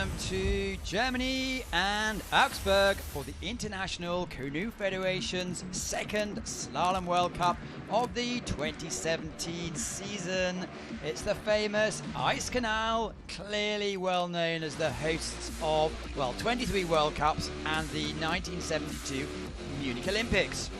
welcome to Germany and Augsburg for the International Canoe Federation's second Slalom World Cup of the 2017 season. It's the famous Ice Canal, clearly well known as the hosts of, well, 23 World Cups and the 1972 Munich Olympics.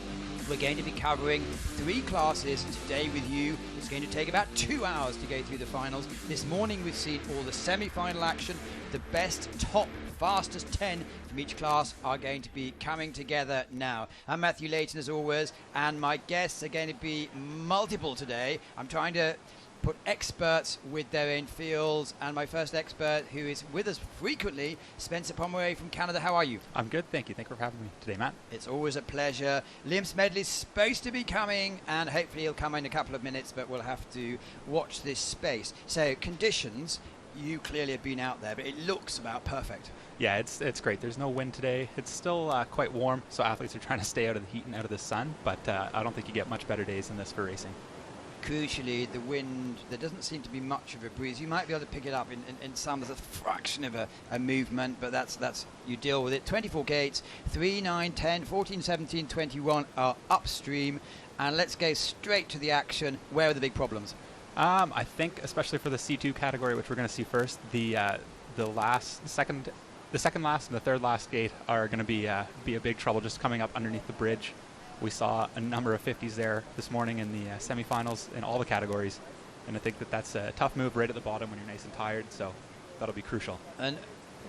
We're going to be covering 3 classes today with you. It's going to take about 2 hours to go through the finals. This morning we've seen all the semi-final action. The best, top, fastest 10 from each class are going to be coming together now. I'm Matthew Layton as always, and my guests are going to be multiple today. I'm trying to put experts with their own fields, and my first expert, who is with us frequently, Spencer Pomeroy from Canada. How are you? I'm good, thank you. Thanks for having me today, Matt. It's always a pleasure. Liam Smedley's supposed to be coming, and hopefully he'll come in a couple of minutes, but we'll have to watch this space. So, conditions, you clearly have been out there, but it looks about perfect. Yeah, it's great. There's no wind today. It's still quite warm, so athletes are trying to stay out of the heat and out of the sun, but I don't think you get much better days than this for racing. Crucially, the wind, there doesn't seem to be much of a breeze. You might be able to pick it up in some, there's a fraction of a movement, but that's you deal with it. 24 gates, 3, 9, 10, 14, 17, 21 are upstream, and let's go straight to the action. Where are the big problems? I think, especially for the C2 category, which we're going to see first, the second last and the third last gate are going to be a big trouble just coming up underneath the bridge. We saw a number of 50s there this morning in the semifinals in all the categories, and I think that's a tough move right at the bottom when you're nice and tired, so that'll be crucial. And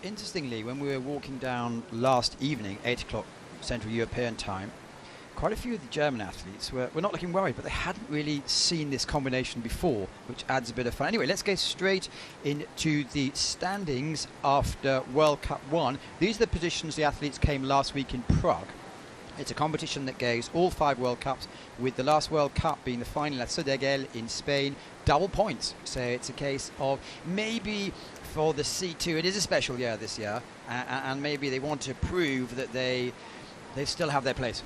interestingly, when we were walking down last evening, 8 o'clock Central European time, quite a few of the German athletes were not looking worried, but they hadn't really seen this combination before, which adds a bit of fun. Anyway, let's go straight into the standings after World Cup 1. These are the positions the athletes came last week in Prague. It's a competition that goes all 5 World Cups, with the last World Cup being the final at Sodegel in Spain. Double points. So it's a case of maybe for the C2, it is a special year this year, and maybe they want to prove that they still have their place.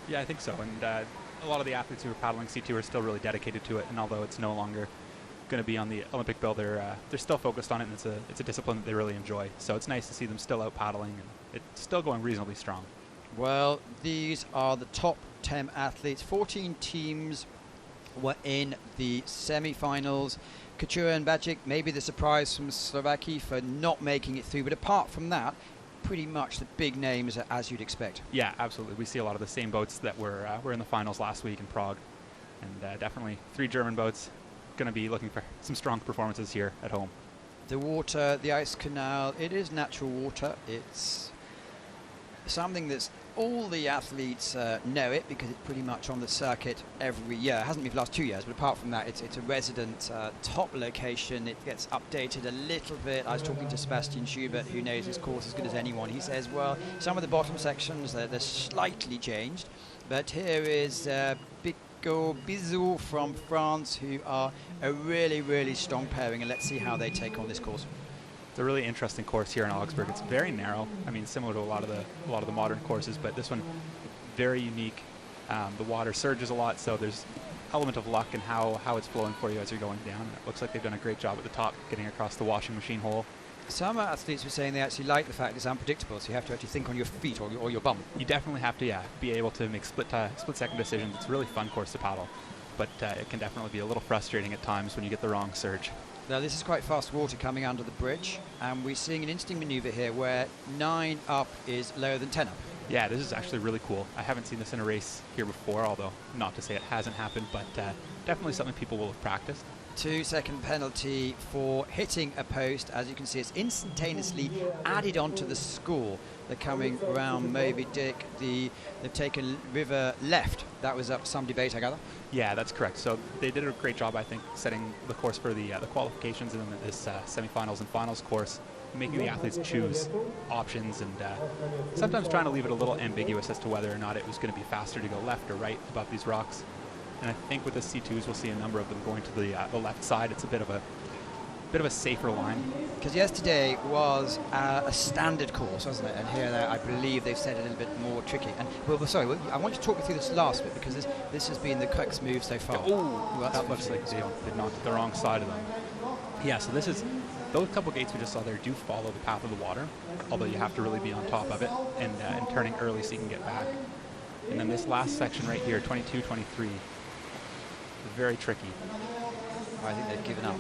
Yeah, I think so. And a lot of the athletes who are paddling C2 are still really dedicated to it, and although it's no longer going to be on the Olympic bill, they're still focused on it, and it's a discipline that they really enjoy. So it's nice to see them still out paddling, and it's still going reasonably strong. Well, these are the top 10 athletes. 14 teams were in the semi-finals. Katura and Bacic, maybe the surprise from Slovakia for not making it through. But apart from that, pretty much the big names as you'd expect. Yeah, absolutely. We see a lot of the same boats that were in the finals last week in Prague. And definitely 3 German boats. Going to be looking for some strong performances here at home. The water, the ice canal, it is natural water. It's something that's all the athletes know it because it's pretty much on the circuit every year. It hasn't been for the last 2 years, but apart from that, it's a resident top location. It gets updated a little bit. I was talking to Sebastian Schubert, who knows his course as good as anyone. He says, well, some of the bottom sections, they're slightly changed, but here is Bico Bizou from France, who are a really, really strong pairing, and let's see how they take on this course. It's a really interesting course here in Augsburg. It's very narrow. I mean, similar to a lot of the modern courses, but this one very unique. The water surges a lot, so there's element of luck in how it's flowing for you as you're going down. It looks like they've done a great job at the top, getting across the washing machine hole. Some athletes were saying they actually like the fact it's unpredictable, so you have to actually think on your feet or your bum. You definitely have to, be able to make split-second decisions. It's a really fun course to paddle, but it can definitely be a little frustrating at times when you get the wrong surge. Now this is quite fast water coming under the bridge, and we're seeing an interesting maneuver here where 9 up is lower than 10 up. Yeah, this is actually really cool. I haven't seen this in a race here before, although not to say it hasn't happened, but definitely something people will have practiced. 2-second penalty for hitting a post. As you can see, it's instantaneously added onto the score. They're coming around Moby Dick. They've taken river left. That was up some debate, I gather. Yeah, that's correct. So they did a great job, I think, setting the course for the qualifications and then this semifinals and finals course, making the athletes choose options and sometimes trying to leave it a little ambiguous as to whether or not it was going to be faster to go left or right above these rocks. And I think with the C2s, we'll see a number of them going to the left side. It's a bit of a safer line. Because yesterday was a standard course, wasn't it? And here, I believe they've said it a little bit more tricky. And I want you to talk me through this last bit because this has been the correct move so far. Oh, well, that looks like they knocked the wrong side of them. Yeah, so this is those couple gates we just saw there do follow the path of the water, although you have to really be on top of it and turning early so you can get back. And then this last section right here, 22, 23, very tricky. I think they've given up.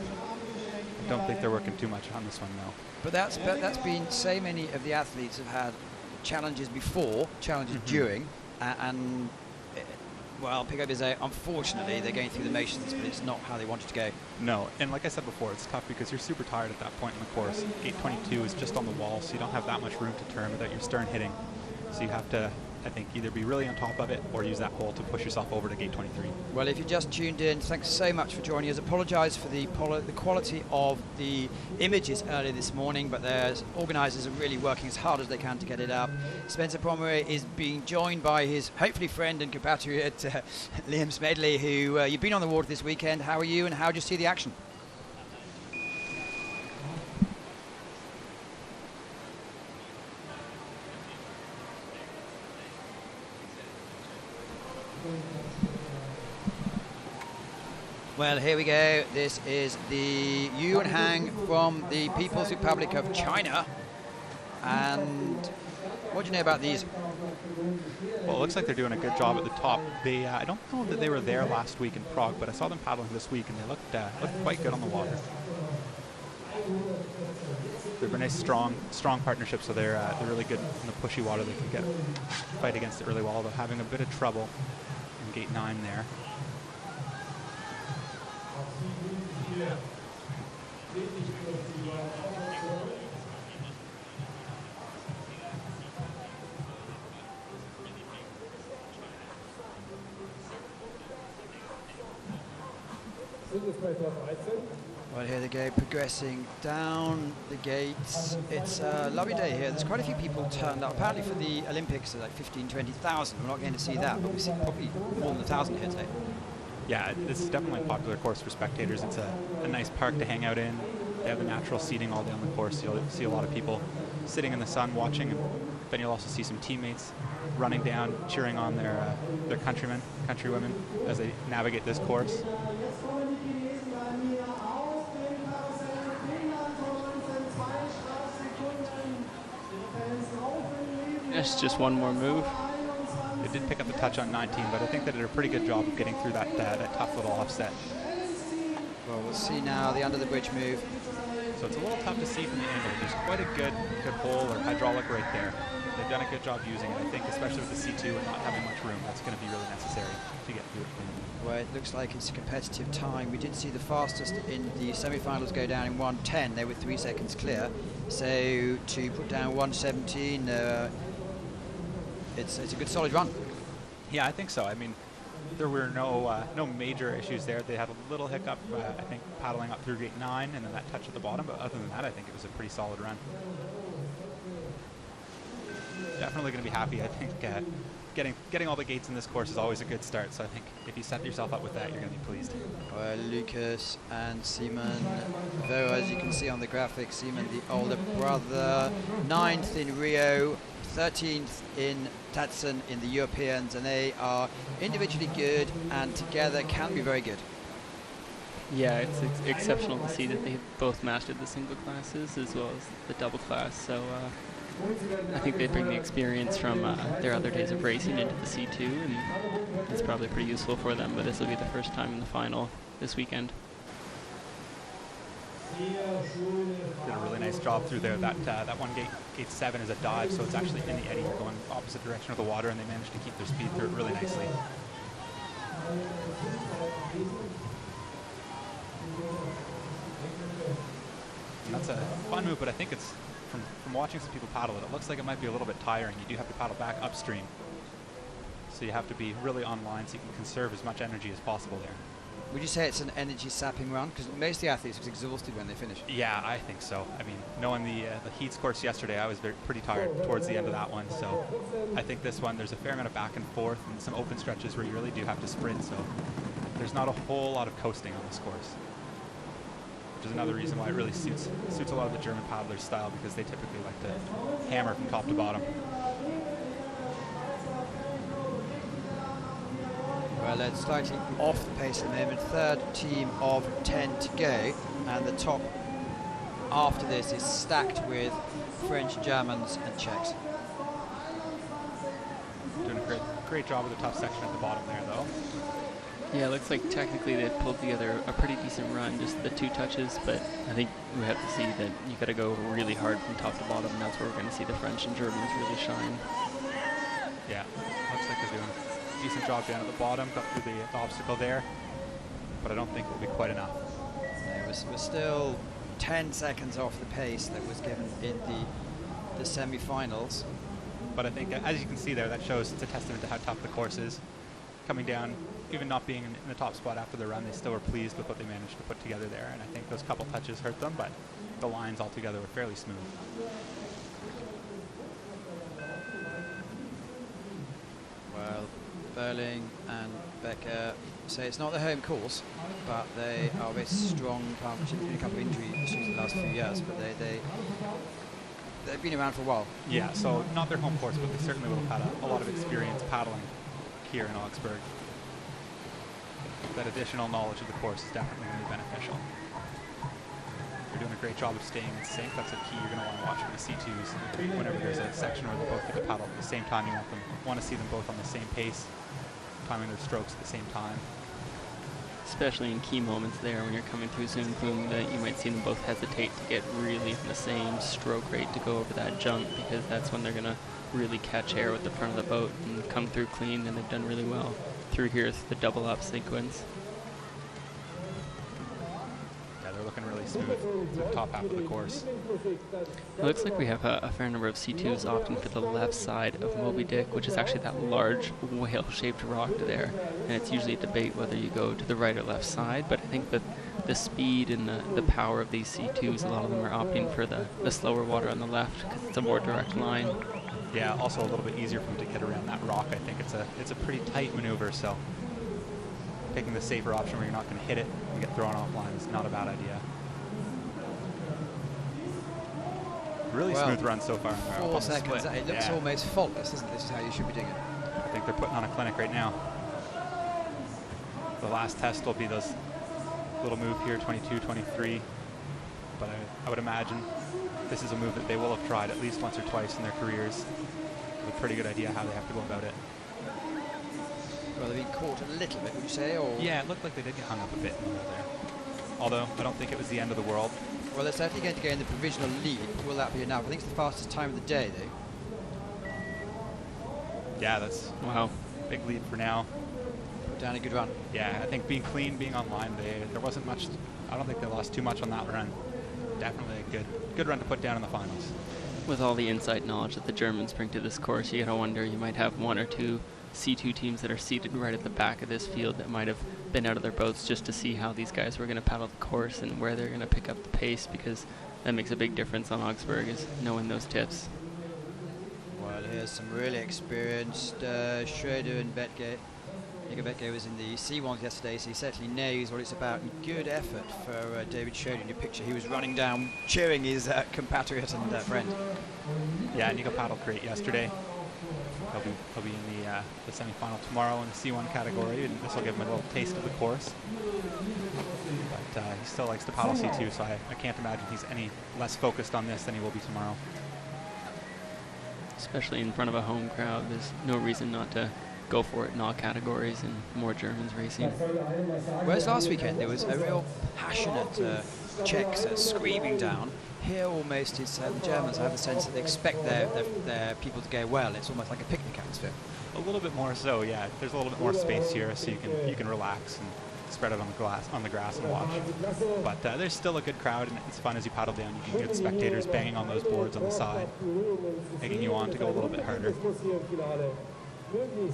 I don't think they're working too much on this one, though. But that's been, so many of the athletes have had challenges before, challenges during, and well, Pico Bizet, unfortunately, they're going through the motions, but it's not how they wanted to go. No, and like I said before, it's tough because you're super tired at that point in the course. Gate 22 is just on the wall, so you don't have that much room to turn without your stern hitting. So you have to, I think, either be really on top of it or use that hole to push yourself over to gate 23. Well, if you just tuned in, thanks so much for joining us. Apologise for the quality of the images earlier this morning, but the organisers are really working as hard as they can to get it up. Spencer Pomeroy is being joined by his hopefully friend and compatriot Liam Smedley, who you've been on the water this weekend. How are you, and how do you see the action? Well, here we go. This is the Yuan Hang from the People's Republic of China. And what do you know about these? Well, it looks like they're doing a good job at the top. They, I don't know that they were there last week in Prague, but I saw them paddling this week, and they looked quite good on the water. They're a nice, strong partnership, so they're really good in the pushy water. They can fight against the early wall, though having a bit of trouble in gate 9 there. Well, here they go, progressing down the gates. It's a lovely day here. There's quite a few people turned up. Apparently for the Olympics, like 15, 20,000. We're not going to see that, but we see probably more than 1,000 here today. Yeah, this is definitely a popular course for spectators. It's a nice park to hang out in. They have the natural seating all down the course. You'll see a lot of people sitting in the sun watching, and then you'll also see some teammates running down, cheering on their countrymen, countrywomen as they navigate this course. It's just one more move. They did pick up the touch on 19, but I think they did a pretty good job of getting through that tough little offset. Well, we'll see now the under the bridge move. So it's a little tough to see from the angle. There's quite a good hole or hydraulic right there. They've done a good job using it. I think especially with the C2 and not having much room, that's going to be really necessary to get through it. Well, it looks like it's a competitive time. We did see the fastest in the semi-finals go down in 1:10. They were 3 seconds clear. So to put down 1:17, it's a good solid run. Yeah, I think so. I mean, there were no major issues there. They had a little hiccup, I think, paddling up through gate 9 and then that touch at the bottom. But other than that, I think it was a pretty solid run. Definitely going to be happy. I think getting all the gates in this course is always a good start. So I think if you set yourself up with that, you're going to be pleased. Lucas and Simon, though, as you can see on the graphic, Simon, the older brother, 9th in Rio, 13th in Tatson in the Europeans, and they are individually good and together can be very good. Yeah, it's exceptional to see that they both mastered the single classes as well as the double class. So I think they bring the experience from their other days of racing into the C2, and it's probably pretty useful for them. But this will be the first time in the final this weekend. Did a really nice job through there. That one gate 7 is a dive, so it's actually in the eddy. You're going opposite direction of the water, and they managed to keep their speed through it really nicely. And that's a fun move, but I think it's from watching some people paddle it, it looks like it might be a little bit tiring. You do have to paddle back upstream, so you have to be really on line so you can conserve as much energy as possible there. Would you say it's an energy-sapping run? Because most of the athletes was exhausted when they finished. Yeah, I think so. I mean, knowing the heats course yesterday, I was pretty tired towards the end of that one. So I think this one, there's a fair amount of back and forth and some open stretches where you really do have to sprint. So there's not a whole lot of coasting on this course, which is another reason why it really suits a lot of the German paddlers' style, because they typically like to hammer from top to bottom. Well, it's slightly off the pace at the moment. Third team of 10 to go, and the top after this is stacked with French, Germans, and Czechs. Doing a great job with the tough section at the bottom there, though. Yeah, it looks like technically they pulled together a pretty decent run, just the 2 touches, but I think we have to see that you got to go really hard from top to bottom, and that's where we're going to see the French and Germans really shine. Yeah, looks like they're doing a decent job down at the bottom, got through the obstacle there, but I don't think it'll be quite enough. We're still 10 seconds off the pace that was given in the semi-finals. But I think, as you can see there, that shows it's a testament to how tough the course is. Coming down, even not being in the top spot after the run, they still were pleased with what they managed to put together there. And I think those couple touches hurt them, but the lines altogether were fairly smooth. Well, Berling and Becker say it's not their home course, but they are a very strong partnership. There's been a couple of injury issues in the last few years, but they've been around for a while. Yeah, so not their home course, but they certainly will have had a lot of experience paddling here in Augsburg. That additional knowledge of the course is definitely going to be beneficial. They're doing a great job of staying in sync. That's a key you're going to want to watch for the C2s. Whenever there's a section where they both get to paddle at the same time, you want to see them both on the same pace, timing their strokes at the same time. Especially in key moments there when you're coming through Zoom Boom, that you might see them both hesitate to get really in the same stroke rate to go over that jump, because that's when they're going to really catch air with the front of the boat and come through clean, and they've done really well through here through the double up sequence. Yeah, they're looking really smooth through the top half of the course. It looks like we have a fair number of C2s opting for the left side of Moby Dick, which is actually that large whale-shaped rock there. And it's usually a debate whether you go to the right or left side, but I think that the speed and the power of these C2s, a lot of them are opting for the slower water on the left because it's a more direct line. Yeah, also a little bit easier for them to get around that rock. I think it's a pretty tight maneuver, so taking the safer option where you're not going to hit it and get thrown offline is not a bad idea. Really smooth run so far. 4 seconds. It looks almost faultless, doesn't it? This is how you should be doing it. I think they're putting on a clinic right now. The last test will be those little move here, 22, 23. But I would imagine this is a move that they will have tried at least once or twice in their careers. With a pretty good idea how they have to go about it. Well, they've been caught a little bit, would you say? Or yeah, it looked like they did get hung up a bit in the middle there. Although I don't think it was the end of the world. Well, they're certainly going to go in the provisional lead. Will that be enough? I think it's the fastest time of the day, though. Yeah, that's wow, big lead for now. Put down a good run. Yeah, I think being clean, being online, there wasn't much. I don't think they lost too much on that run. Definitely a good run to put down in the finals. With all the inside knowledge that the Germans bring to this course, you gotta wonder, you might have 1 or 2 C2 teams that are seated right at the back of this field that might have been out of their boats just to see how these guys were going to paddle the course and where they're going to pick up the pace, because that makes a big difference on Augsburg, is knowing those tips. Well, here's some really experienced Schroeder and Betke. Nico Betke was in the C1 yesterday, so he certainly knows what it's about. And good effort for David Schroeder in your picture. He was running down, cheering his compatriot and friend. Yeah, Nico paddled great yesterday. He'll be in the semi-final tomorrow in the C1 category, and this will give him a little taste of the course. But he still likes to paddle C2, so I can't imagine he's any less focused on this than he will be tomorrow. Especially in front of a home crowd, there's no reason not to go for it in all categories and more Germans racing. Whereas last weekend there was a real passionate Czechs screaming down. Here almost it's the Germans have the sense that they expect their people to go well. It's almost like a picnic atmosphere. A little bit more so, yeah. There's a little bit more space here, so you can relax and spread it on the grass and watch. But there's still a good crowd, and it's fun as you paddle down. You can hear the spectators banging on those boards on the side, egging you on to go a little bit harder. You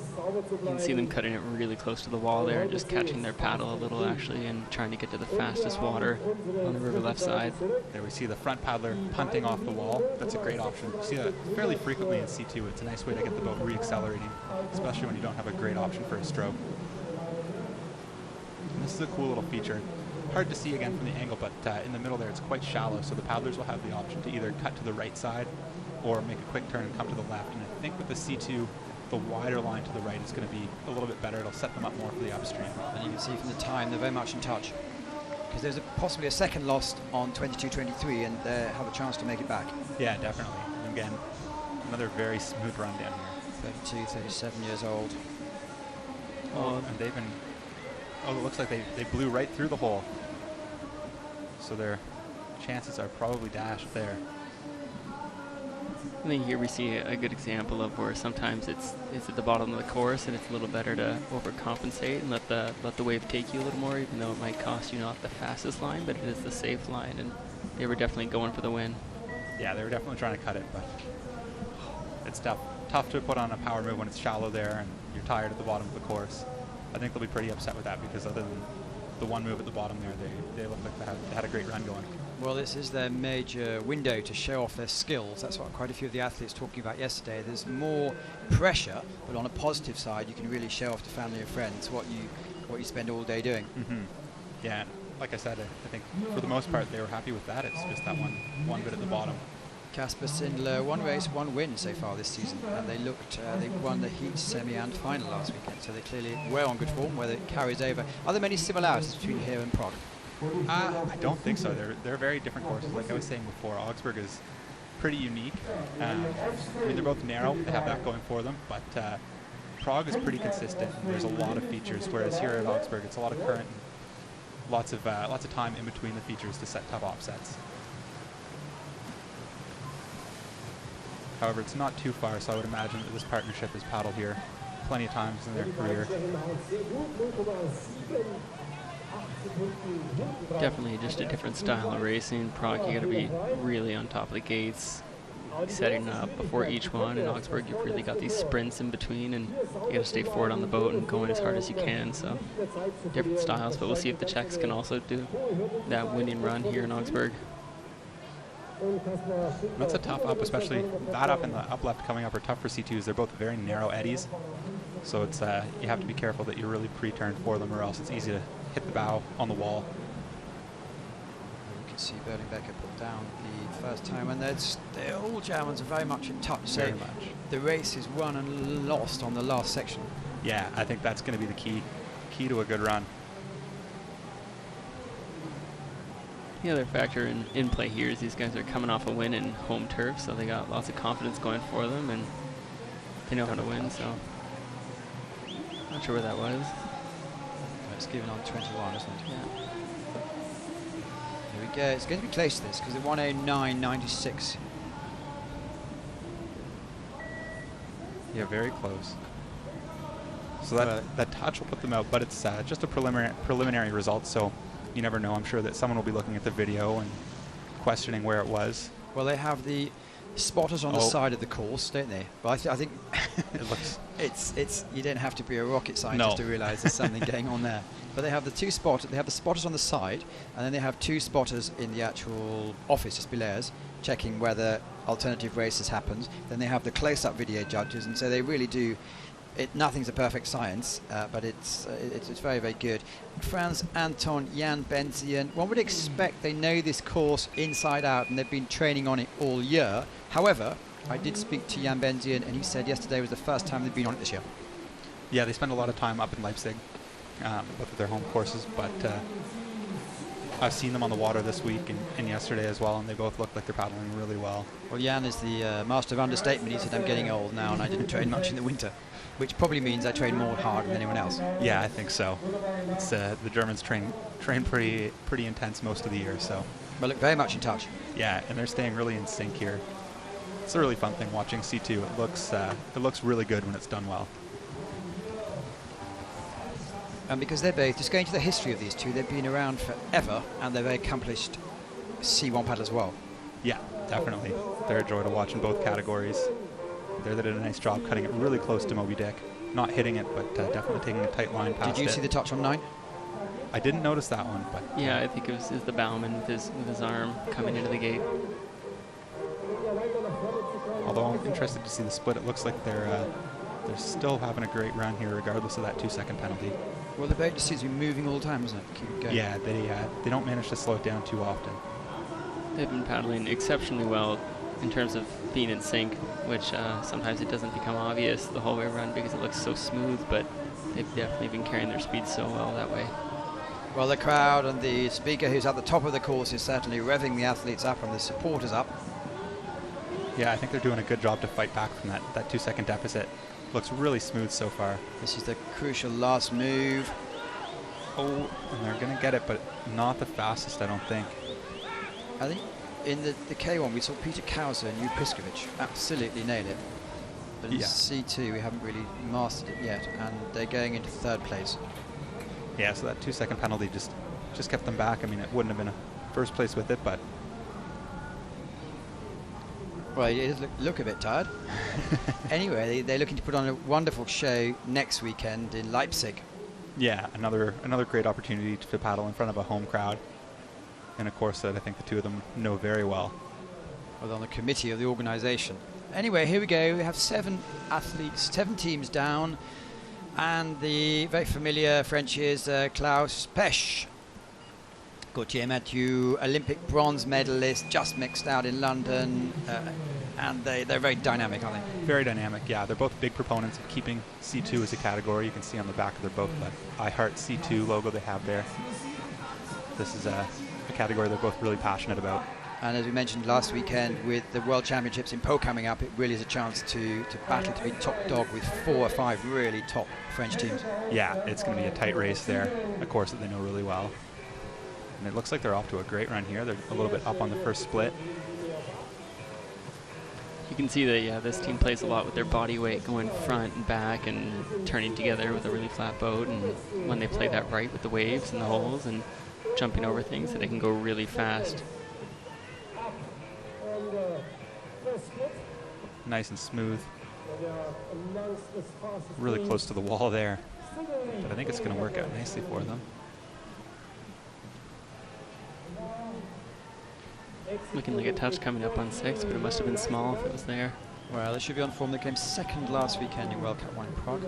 can see them cutting it really close to the wall there, just catching their paddle a little actually, and trying to get to the fastest water on the river left side. There we see the front paddler punting off the wall. That's a great option. You see that fairly frequently in C2. It's a nice way to get the boat re-accelerating, especially when you don't have a great option for a stroke. And this is a cool little feature. Hard to see again from the angle, but in the middle there it's quite shallow, so the paddlers will have the option to either cut to the right side or make a quick turn and come to the left. And I think with the C2, the wider line to the right is going to be a little bit better. It'll set them up more for the upstream. And you can see from the time they're very much in touch. Because there's possibly a second lost on 22-23, and they have a chance to make it back. Yeah, definitely. And again, another very smooth run down here. 32, 37 years old. And they've been... Oh, it looks like they blew right through the hole. So their chances are probably dashed there. I think here we see a good example of where sometimes it's at the bottom of the course and it's a little better to overcompensate and let the wave take you a little more, even though it might cost you not the fastest line, but it is the safe line, and they were definitely going for the win. Yeah, they were definitely trying to cut it, but it's tough to put on a power move when it's shallow there and you're tired at the bottom of the course. I think they'll be pretty upset with that, because other than the one move at the bottom there, they look like they had a great run going. Well, this is their major window to show off their skills. That's what quite a few of the athletes talking about yesterday. There's more pressure, but on a positive side, you can really show off to family and friends what you spend all day doing. Mm-hmm. Yeah, like I said, I think for the most part they were happy with that. It's just that one bit at the bottom. Casper Sindler, one race, one win so far this season, and they won the heat, semi and final last weekend, so they clearly were on good form. Whether it carries over, are there many similarities between here and Prague? I don't think so. They're very different courses. Like I was saying before, Augsburg is pretty unique. I mean, they're both narrow. They have that going for them, but Prague is pretty consistent. There's a lot of features, whereas here at Augsburg, it's a lot of current, and lots of time in between the features to set tough offsets. However, it's not too far, so I would imagine that this partnership has paddled here plenty of times in their career. Definitely just a different style of racing. Prague, you got to be really on top of the gates, setting up before each one. In Augsburg, you've really got these sprints in between, and you got to stay forward on the boat and going as hard as you can. So different styles, but we'll see if the Czechs can also do that winning run here in Augsburg. That's a tough up, especially that up and the up left coming up are tough for C2s. They're both very narrow eddies, so it's you have to be careful that you're really pre-turned for them, or else it's easy to hit the bow on the wall. You can see Becker put down the first time, and all Germans are very much in touch. So Very much. the race is won and lost on the last section. Yeah, I think that's going to be the key to a good run. The other factor in play here is these guys are coming off a win in home turf, so they got lots of confidence going for them, and they know how to win, so not sure where that was. It's given on 21, isn't it? Yeah. Here we go. It's going to be close to this because it's 109.96. Yeah, very close. So that touch will put them out, but it's just a preliminary result, so you never know. I'm sure that someone will be looking at the video and questioning where it was. Well, they have the spotters on the side of the course, don't they? Well, I think It looks... it's you don't have to be a rocket scientist to realise there's something going on there. But they have the two spotters. They have the spotters on the side, and then they have two spotters in the actual office just below us, checking whether alternative races happened. Then they have the close-up video judges, and so they really do. Nothing's a perfect science, but it's very, very good. Franz Anton Jan Benzian, one would expect they know this course inside out and they've been training on it all year. However, I did speak to Jan Benzian and he said yesterday was the first time they've been on it this year. Yeah, they spend a lot of time up in Leipzig, both of their home courses, but I've seen them on the water this week and yesterday as well, and they both look like they're paddling really well. Well, Jan is the master of understatement. He said, I'm getting old now and I didn't train much in the winter, which probably means I train more hard than anyone else. Yeah, I think so. It's, the Germans train pretty intense most of the year, so. But look very much in touch. Yeah, and they're staying really in sync here. It's a really fun thing watching C2. It looks really good when it's done well. And because they're both, just going to the history of these two, they've been around forever and they're very accomplished C1 paddlers as well. Yeah, definitely. They're a joy to watch in both categories. They did a nice job cutting it really close to Moby Dick. Not hitting it, but definitely taking a tight line past it. Did you see the touch on 9? I didn't notice that one, but... Yeah, I think it was the bowman with his arm coming into the gate. Although I'm interested to see the split. It looks like they're still having a great run here, regardless of that 2-second penalty. Well, the boat just seems to be moving all the time, doesn't it? Keep it going. Yeah, they don't manage to slow it down too often. They've been paddling exceptionally well in terms of being in sync, which sometimes it doesn't become obvious the whole way around because it looks so smooth, but they've definitely been carrying their speed so well that way. Well, the crowd and the speaker who's at the top of the course is certainly revving the athletes up and the supporters up. Yeah, I think they're doing a good job to fight back from that 2-second deficit. Looks really smooth so far. This is the crucial last move. Oh, and they're going to get it, but not the fastest, I don't think. I think in the K1 we saw Peter Kauser and Jupiskovic absolutely nail it. But in C2 we haven't really mastered it yet, and they're going into third place. Yeah, so that 2-second penalty just kept them back. I mean, it wouldn't have been a first place with it, but... Well, he does look a bit tired. Anyway, they're looking to put on a wonderful show next weekend in Leipzig. Yeah, another great opportunity to paddle in front of a home crowd. And of course, that I think the two of them know very well. Well, on the committee of the organisation. Anyway, here we go. We have 7 athletes, 7 teams down. And the very familiar French is Klaus Pesch. Gauthier Mathieu, Olympic bronze medalist, just mixed out in London. And they're very dynamic, aren't they? Very dynamic, yeah. They're both big proponents of keeping C2 as a category. You can see on the back of their boat that I Heart C2 logo they have there. This is a category they're both really passionate about. And as we mentioned last weekend, with the World Championships in Po coming up, it really is a chance to battle to be top dog with 4 or 5 really top French teams. Yeah, it's going to be a tight race there, a course that they know really well. And it looks like they're off to a great run here. They're a little bit up on the first split. You can see that, yeah, this team plays a lot with their body weight, going front and back and turning together with a really flat boat. And when they play that right with the waves and the holes and jumping over things, that they can go really fast. Nice and smooth. Really close to the wall there. But I think it's going to work out nicely for them. Looking like a touch coming up on 6, but it must have been small if it was there. Well, they should be on form. They came second last weekend in World Cup 1 in Prague.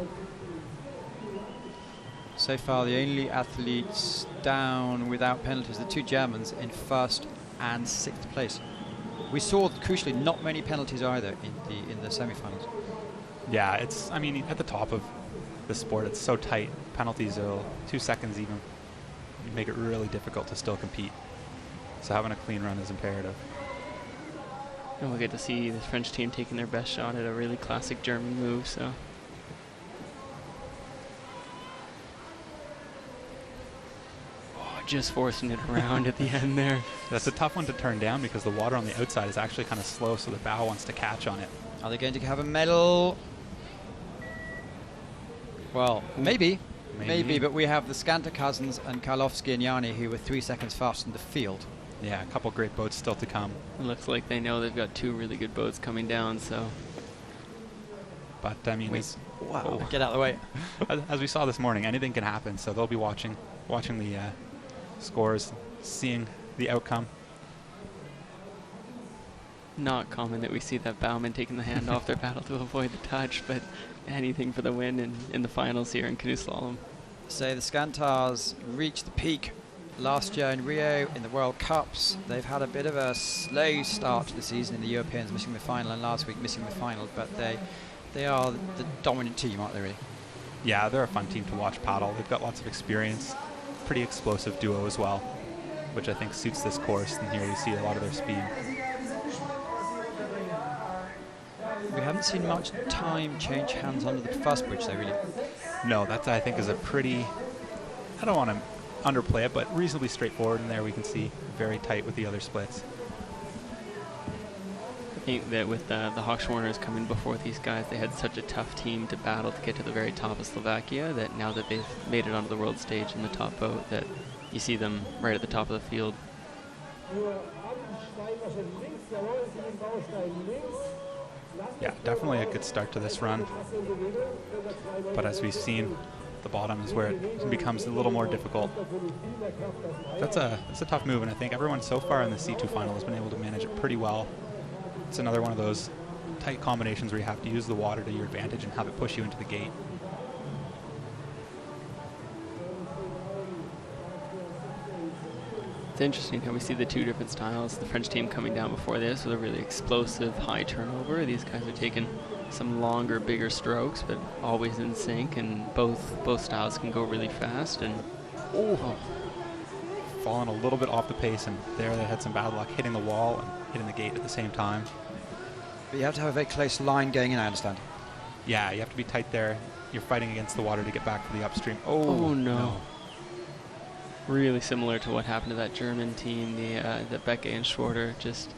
So far, the only athletes down without penalties, the 2 Germans in 1st and 6th place. We saw, crucially, not many penalties either in the semi-finals. Yeah, it's, I mean, at the top of the sport, it's so tight. Penalties are 2 seconds even make it really difficult to still compete. So having a clean run is imperative. And we'll get to see the French team taking their best shot at a really classic German move, so. Oh, just forcing it around at the end there. That's a tough one to turn down because the water on the outside is actually kind of slow, so the bow wants to catch on it. Are they going to have a medal? Well, maybe, but we have the Skanter cousins and Karlovsky and Yanni, who were 3 seconds faster in the field. Yeah, a couple great boats still to come. It looks like they know they've got 2 really good boats coming down, so. But, I mean, wow. Get out of the way. As we saw this morning, anything can happen, so they'll be watching the scores, seeing the outcome. Not common that we see that bowman taking the hand off their paddle to avoid the touch, but anything for the win in the finals here in canoe slalom. So the Skantars reached the peak last year in Rio in the World Cups. They've had a bit of a slow start to the season in the Europeans, missing the final, and last week missing the final, but they are the dominant team, aren't they, really? Yeah, they're a fun team to watch paddle. They've got lots of experience, pretty explosive duo as well, which I think suits this course, and here we see a lot of their speed. We haven't seen much time change hands under the first bridge, though, really. No, that I think is a pretty, I don't want to underplay it, but reasonably straightforward. And there we can see very tight with the other splits. I think that with the Hochschwarners coming before these guys, they had such a tough team to battle to get to the very top of Slovakia, that now that they've made it onto the world stage in the top boat, that you see them right at the top of the field. Yeah, definitely a good start to this run. But as we've seen, the bottom is where it becomes a little more difficult. That's a tough move, and I think everyone so far in the C2 final has been able to manage it pretty well. It's another one of those tight combinations where you have to use the water to your advantage and have it push you into the gate. It's interesting how we see the 2 different styles. The French team coming down before this with a really explosive high turnover. These guys are taking some longer, bigger strokes, but always in sync, and both styles can go really fast. And fallen a little bit off the pace, and there they had some bad luck hitting the wall and hitting the gate at the same time. But you have to have a very close line going in, I understand. Yeah, you have to be tight there. You're fighting against the water to get back to the upstream. Oh no. Really similar to what happened to that German team, the Becke and Schwarter. Just.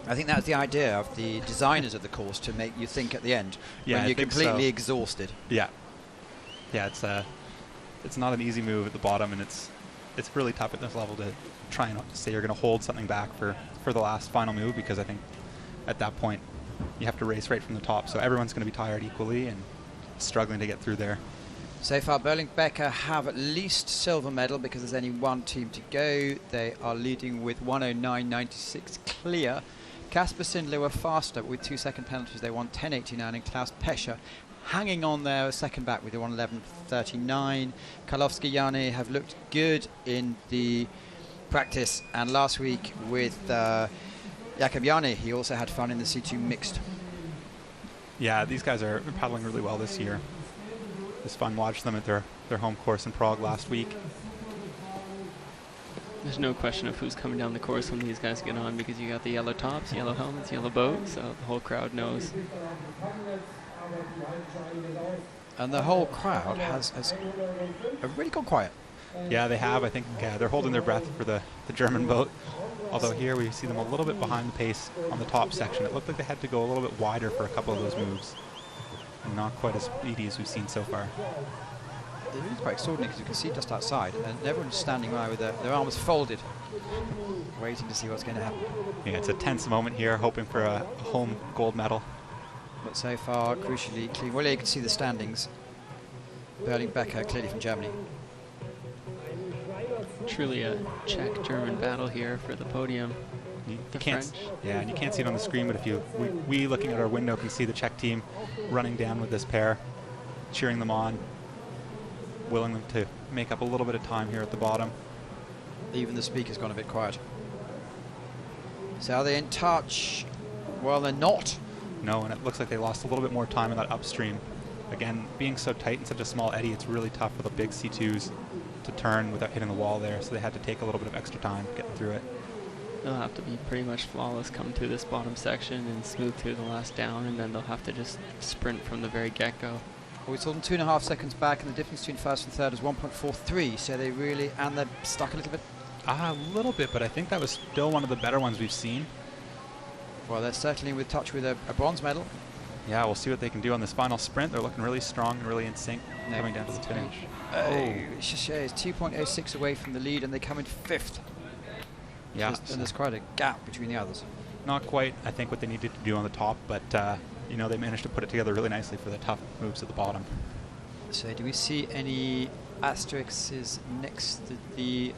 I think that's the idea of the designers of the course, to make you think at the end when you're completely exhausted. Yeah. Yeah, it's not an easy move at the bottom, and it's really tough at this level to try and say you're going to hold something back for the last final move, because I think at that point you have to race right from the top, so everyone's going to be tired equally and struggling to get through there. So far, Berling-Becker have at least silver medal because there's only one team to go. They are leading with 109.96 clear. Kasper Sindler were faster with 2-second penalties. They won 10.89, and Klaus Pescher hanging on there second back with the 111.39. Karlovsky Jani have looked good in the practice, and last week with Jakob Jani, he also had fun in the C2 mixed. Yeah, these guys are paddling really well this year. It was fun watching them at their home course in Prague last week. There's no question of who's coming down the course when these guys get on, because you got the yellow tops, yellow helmets, yellow boat, so the whole crowd knows. And the whole crowd has really gone quiet. Yeah, they have. I think they're holding their breath for the German boat. Although here we see them a little bit behind the pace on the top section. It looked like they had to go a little bit wider for a couple of those moves. And not quite as speedy as we've seen so far. It is quite extraordinary because you can see just outside, and everyone's standing by with their arms folded, waiting to see what's going to happen. Yeah, it's a tense moment here, hoping for a home gold medal. But so far, crucially clean. Well, you can see the standings. Berling-Becker clearly from Germany. Truly a Czech-German battle here for the podium. You can't, yeah, and you can't see it on the screen, but if we looking at our window can see the Czech team running down with this pair, cheering them on, willing them to make up a little bit of time here at the bottom. Even the speaker's gone a bit quiet. So are they in touch? Well, they're not. No, and it looks like they lost a little bit more time in that upstream. Again, being so tight in such a small eddy, it's really tough for the big C2s to turn without hitting the wall there, so they had to take a little bit of extra time getting through it. They'll have to be pretty much flawless come to this bottom section and smooth through the last down, and then they'll have to just sprint from the very get-go. Well, we saw them 2.5 seconds back, and the difference between first and third is 1.43, so they really, and they're stuck a little bit. A little bit, but I think that was still one of the better ones we've seen. Well, they're certainly with touch with a bronze medal. Yeah, we'll see what they can do on this final sprint. They're looking really strong and really in sync coming down to the finish. Chachet is 2.06 away from the lead, and they come in fifth. Yeah, and there's quite a gap between the others. Not quite, I think, what they needed to do on the top, but you know, they managed to put it together really nicely for the tough moves at the bottom. So do we see any asterisks next to the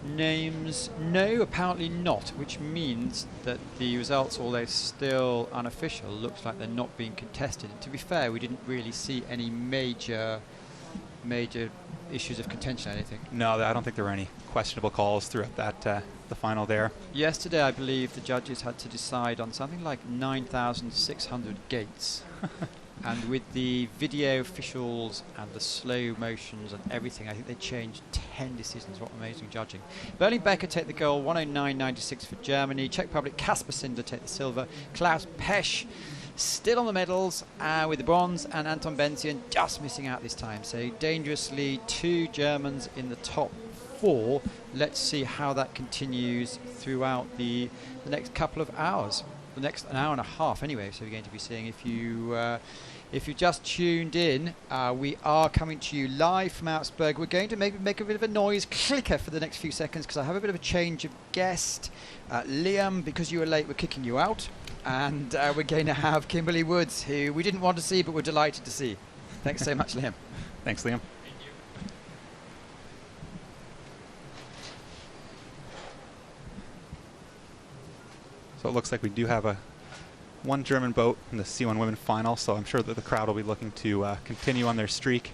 names? No, apparently not, which means that the results, although still unofficial, looks like they're not being contested. And to be fair, we didn't really see any major issues of contention, I think. No, I don't think there were any questionable calls throughout that the final there. Yesterday, I believe the judges had to decide on something like 9,600 gates. And with the video officials and the slow motions and everything, I think they changed 10 decisions. What amazing judging. Berling-Becker take the gold, 109.96 for Germany. Czech Republic, Kasper Sindler take the silver. Klaus Pesch still on the medals with the bronze, and Anton Benzian just missing out this time. So dangerously, 2 Germans in the top 4. Let's see how that continues throughout the next couple of hours. The next an hour and a half anyway, so we're going to be seeing. If you just tuned in, we are coming to you live from Augsburg. We're going to make a bit of a noise clicker for the next few seconds because I have a bit of a change of guest. Liam, because you were late, we're kicking you out. And we're going to have Kimberly Woods, who we didn't want to see but we're delighted to see. Thanks so much, Liam. Thanks, Liam. So it looks like we do have one German boat in the C1 Women final, so I'm sure that the crowd will be looking to continue on their streak.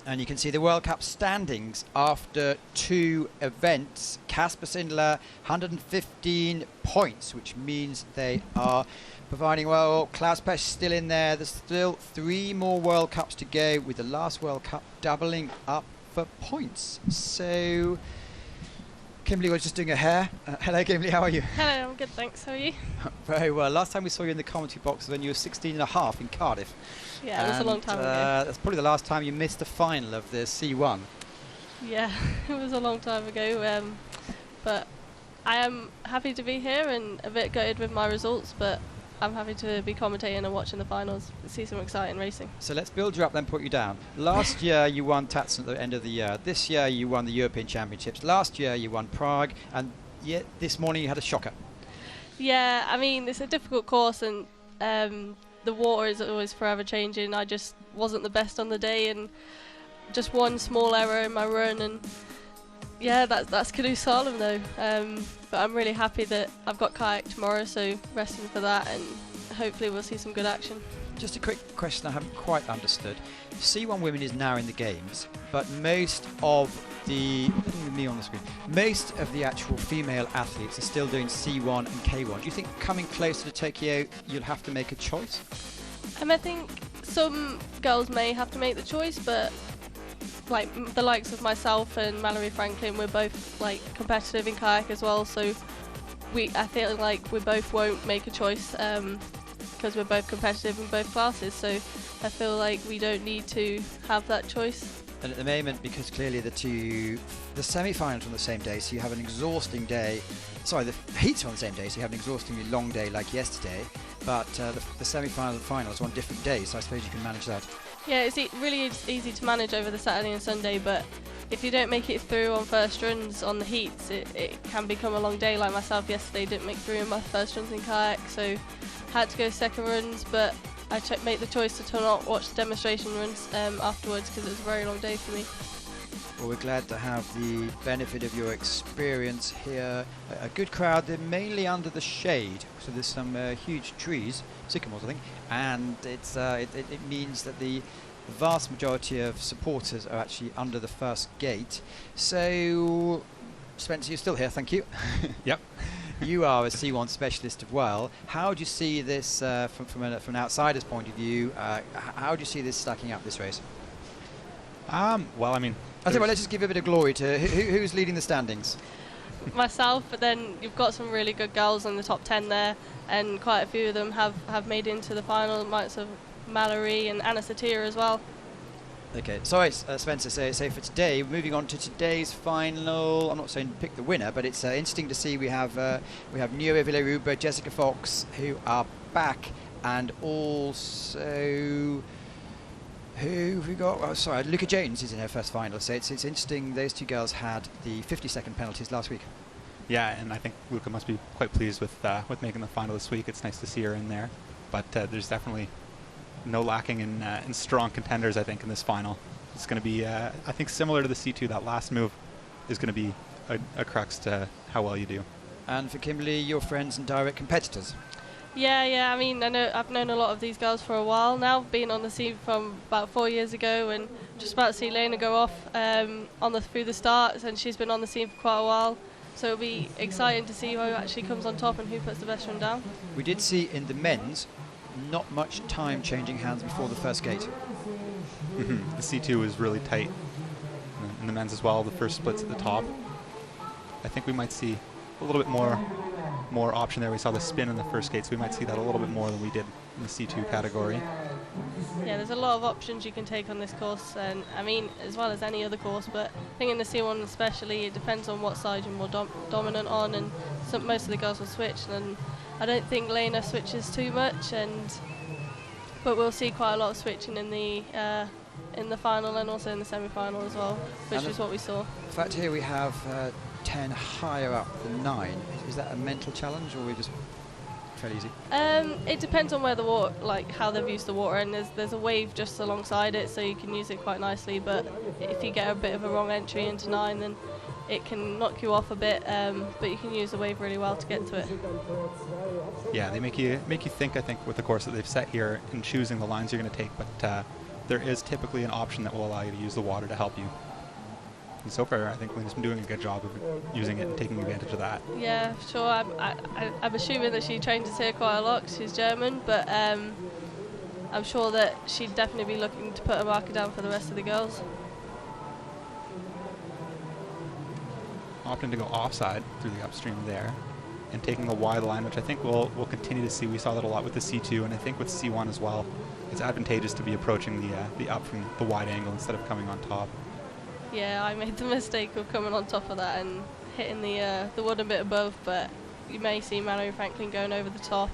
And you can see the World Cup standings after 2 events. Kasper Sindler, 115 points, which means they are providing well. Klaus Pesch still in there. There's still 3 more World Cups to go, with the last World Cup doubling up for points. So Kimberly was just doing her hair. Hello, Kimberly, how are you? Hello, I'm good, thanks. How are you? Very well. Last time we saw you in the commentary box was when you were 16 and a half in Cardiff. Yeah, it was a long time ago. That's probably the last time you missed the final of the C1. Yeah, it was a long time ago. But I am happy to be here and a bit gutted with my results, but I'm happy to be commentating and watching the finals, see some exciting racing. So let's build you up, then put you down. Last year you won Tatson at the end of the year. This year you won the European Championships. Last year you won Prague, and yet this morning you had a shocker. Yeah, I mean, it's a difficult course, and the water is always forever changing. I just wasn't the best on the day, and just one small error in my run, and yeah, that's Canoe Slalom though. But I'm really happy that I've got kayak tomorrow, so resting for that, and hopefully we'll see some good action. Just a quick question I haven't quite understood. C1 Women is now in the games, but most of the most of the actual female athletes are still doing C1 and K1. Do you think coming closer to Tokyo you'll have to make a choice? I think some girls may have to make the choice, but like the likes of myself and Mallory Franklin, we're both like competitive in kayak as well, so I feel like we both won't make a choice because we're both competitive in both classes, so I feel like we don't need to have that choice. And at the moment, because clearly the semi-finals on the same day, so you have an exhausting day. Sorry, the heats are on the same day, so you have an exhaustingly long day like yesterday, but the semi-final and finals are on different days, so I suppose you can manage that. Yeah, it's really easy to manage over the Saturday and Sunday, but if you don't make it through on first runs on the heats, it can become a long day. Like myself yesterday, didn't make through in my first runs in kayak, so had to go second runs, but I made the choice to not watch the demonstration runs afterwards because it was a very long day for me. Well, we're glad to have the benefit of your experience here. A good crowd, they're mainly under the shade, so there's some huge trees, sycamores I think, and it means that the vast majority of supporters are actually under the first gate. So, Spencer, you're still here, thank you. Yep. You are a C1 specialist as well. How do you see this from an outsider's point of view? How do you see this stacking up this race? Well, I mean, let's just give a bit of glory to who's leading the standings. Myself, but then you've got some really good girls in the top 10 there, and quite a few of them have made into the final. Might have Mallory and Anna Satir as well. Okay, sorry, Spencer. So for today, moving on to today's final. I'm not saying pick the winner, but it's interesting to see we have Nure Villaruba, Jessica Fox, who are back, and also who have we got? Oh, sorry, Luca Jones is in her first final. So it's interesting. Those two girls had the 50-second penalties last week. Yeah, and I think Luca must be quite pleased with making the final this week. It's nice to see her in there, but there's definitely no lacking in strong contenders, I think, in this final. It's going to be, I think, similar to the C2. That last move is going to be a crux to how well you do. And for Kimberly, your friends and direct competitors? Yeah. I mean, I've known a lot of these girls for a while now, been on the scene from about 4 years ago, and just about to see Lena go off through the starts, and she's been on the scene for quite a while. So it'll be exciting to see who actually comes on top and who puts the best run down. We did see in the men's not much time changing hands before the first gate. The C2 is really tight. In the men's as well, the first splits at the top. I think we might see a little bit more option there. We saw the spin in the first gate, so we might see that a little bit more than we did in the C2 category. Yeah, there's a lot of options you can take on this course, and I mean, as well as any other course, but I think in the C1 especially, it depends on what side you're more dominant on, and most of the girls will switch, and I don't think Lena switches too much, but we'll see quite a lot of switching in the final and also in the semi-final as well, which is what we saw. In fact, here we have 10 higher up than 9. Is that a mental challenge, or are we just fairly easy? It depends on where the water, like how they've used the water, and there's a wave just alongside it, so you can use it quite nicely. But if you get a bit of a wrong entry into 9, then it can knock you off a bit. But you can use the wave really well to get to it. Yeah, they make you think, I think, with the course that they've set here in choosing the lines you're going to take. But there is typically an option that will allow you to use the water to help you. And so far, I think Lena's been doing a good job of using it and taking advantage of that. Yeah, sure. I'm assuming that she trains here quite a lot 'cause she's German, but I'm sure that she'd definitely be looking to put a marker down for the rest of the girls. Opting to go offside through the upstream there and taking a wide line, which I think we'll continue to see. We saw that a lot with the C2, and I think with C1 as well. It's advantageous to be approaching the up from the wide angle instead of coming on top. Yeah, I made the mistake of coming on top of that and hitting the wood a bit above, but you may see Mallory Franklin going over the top.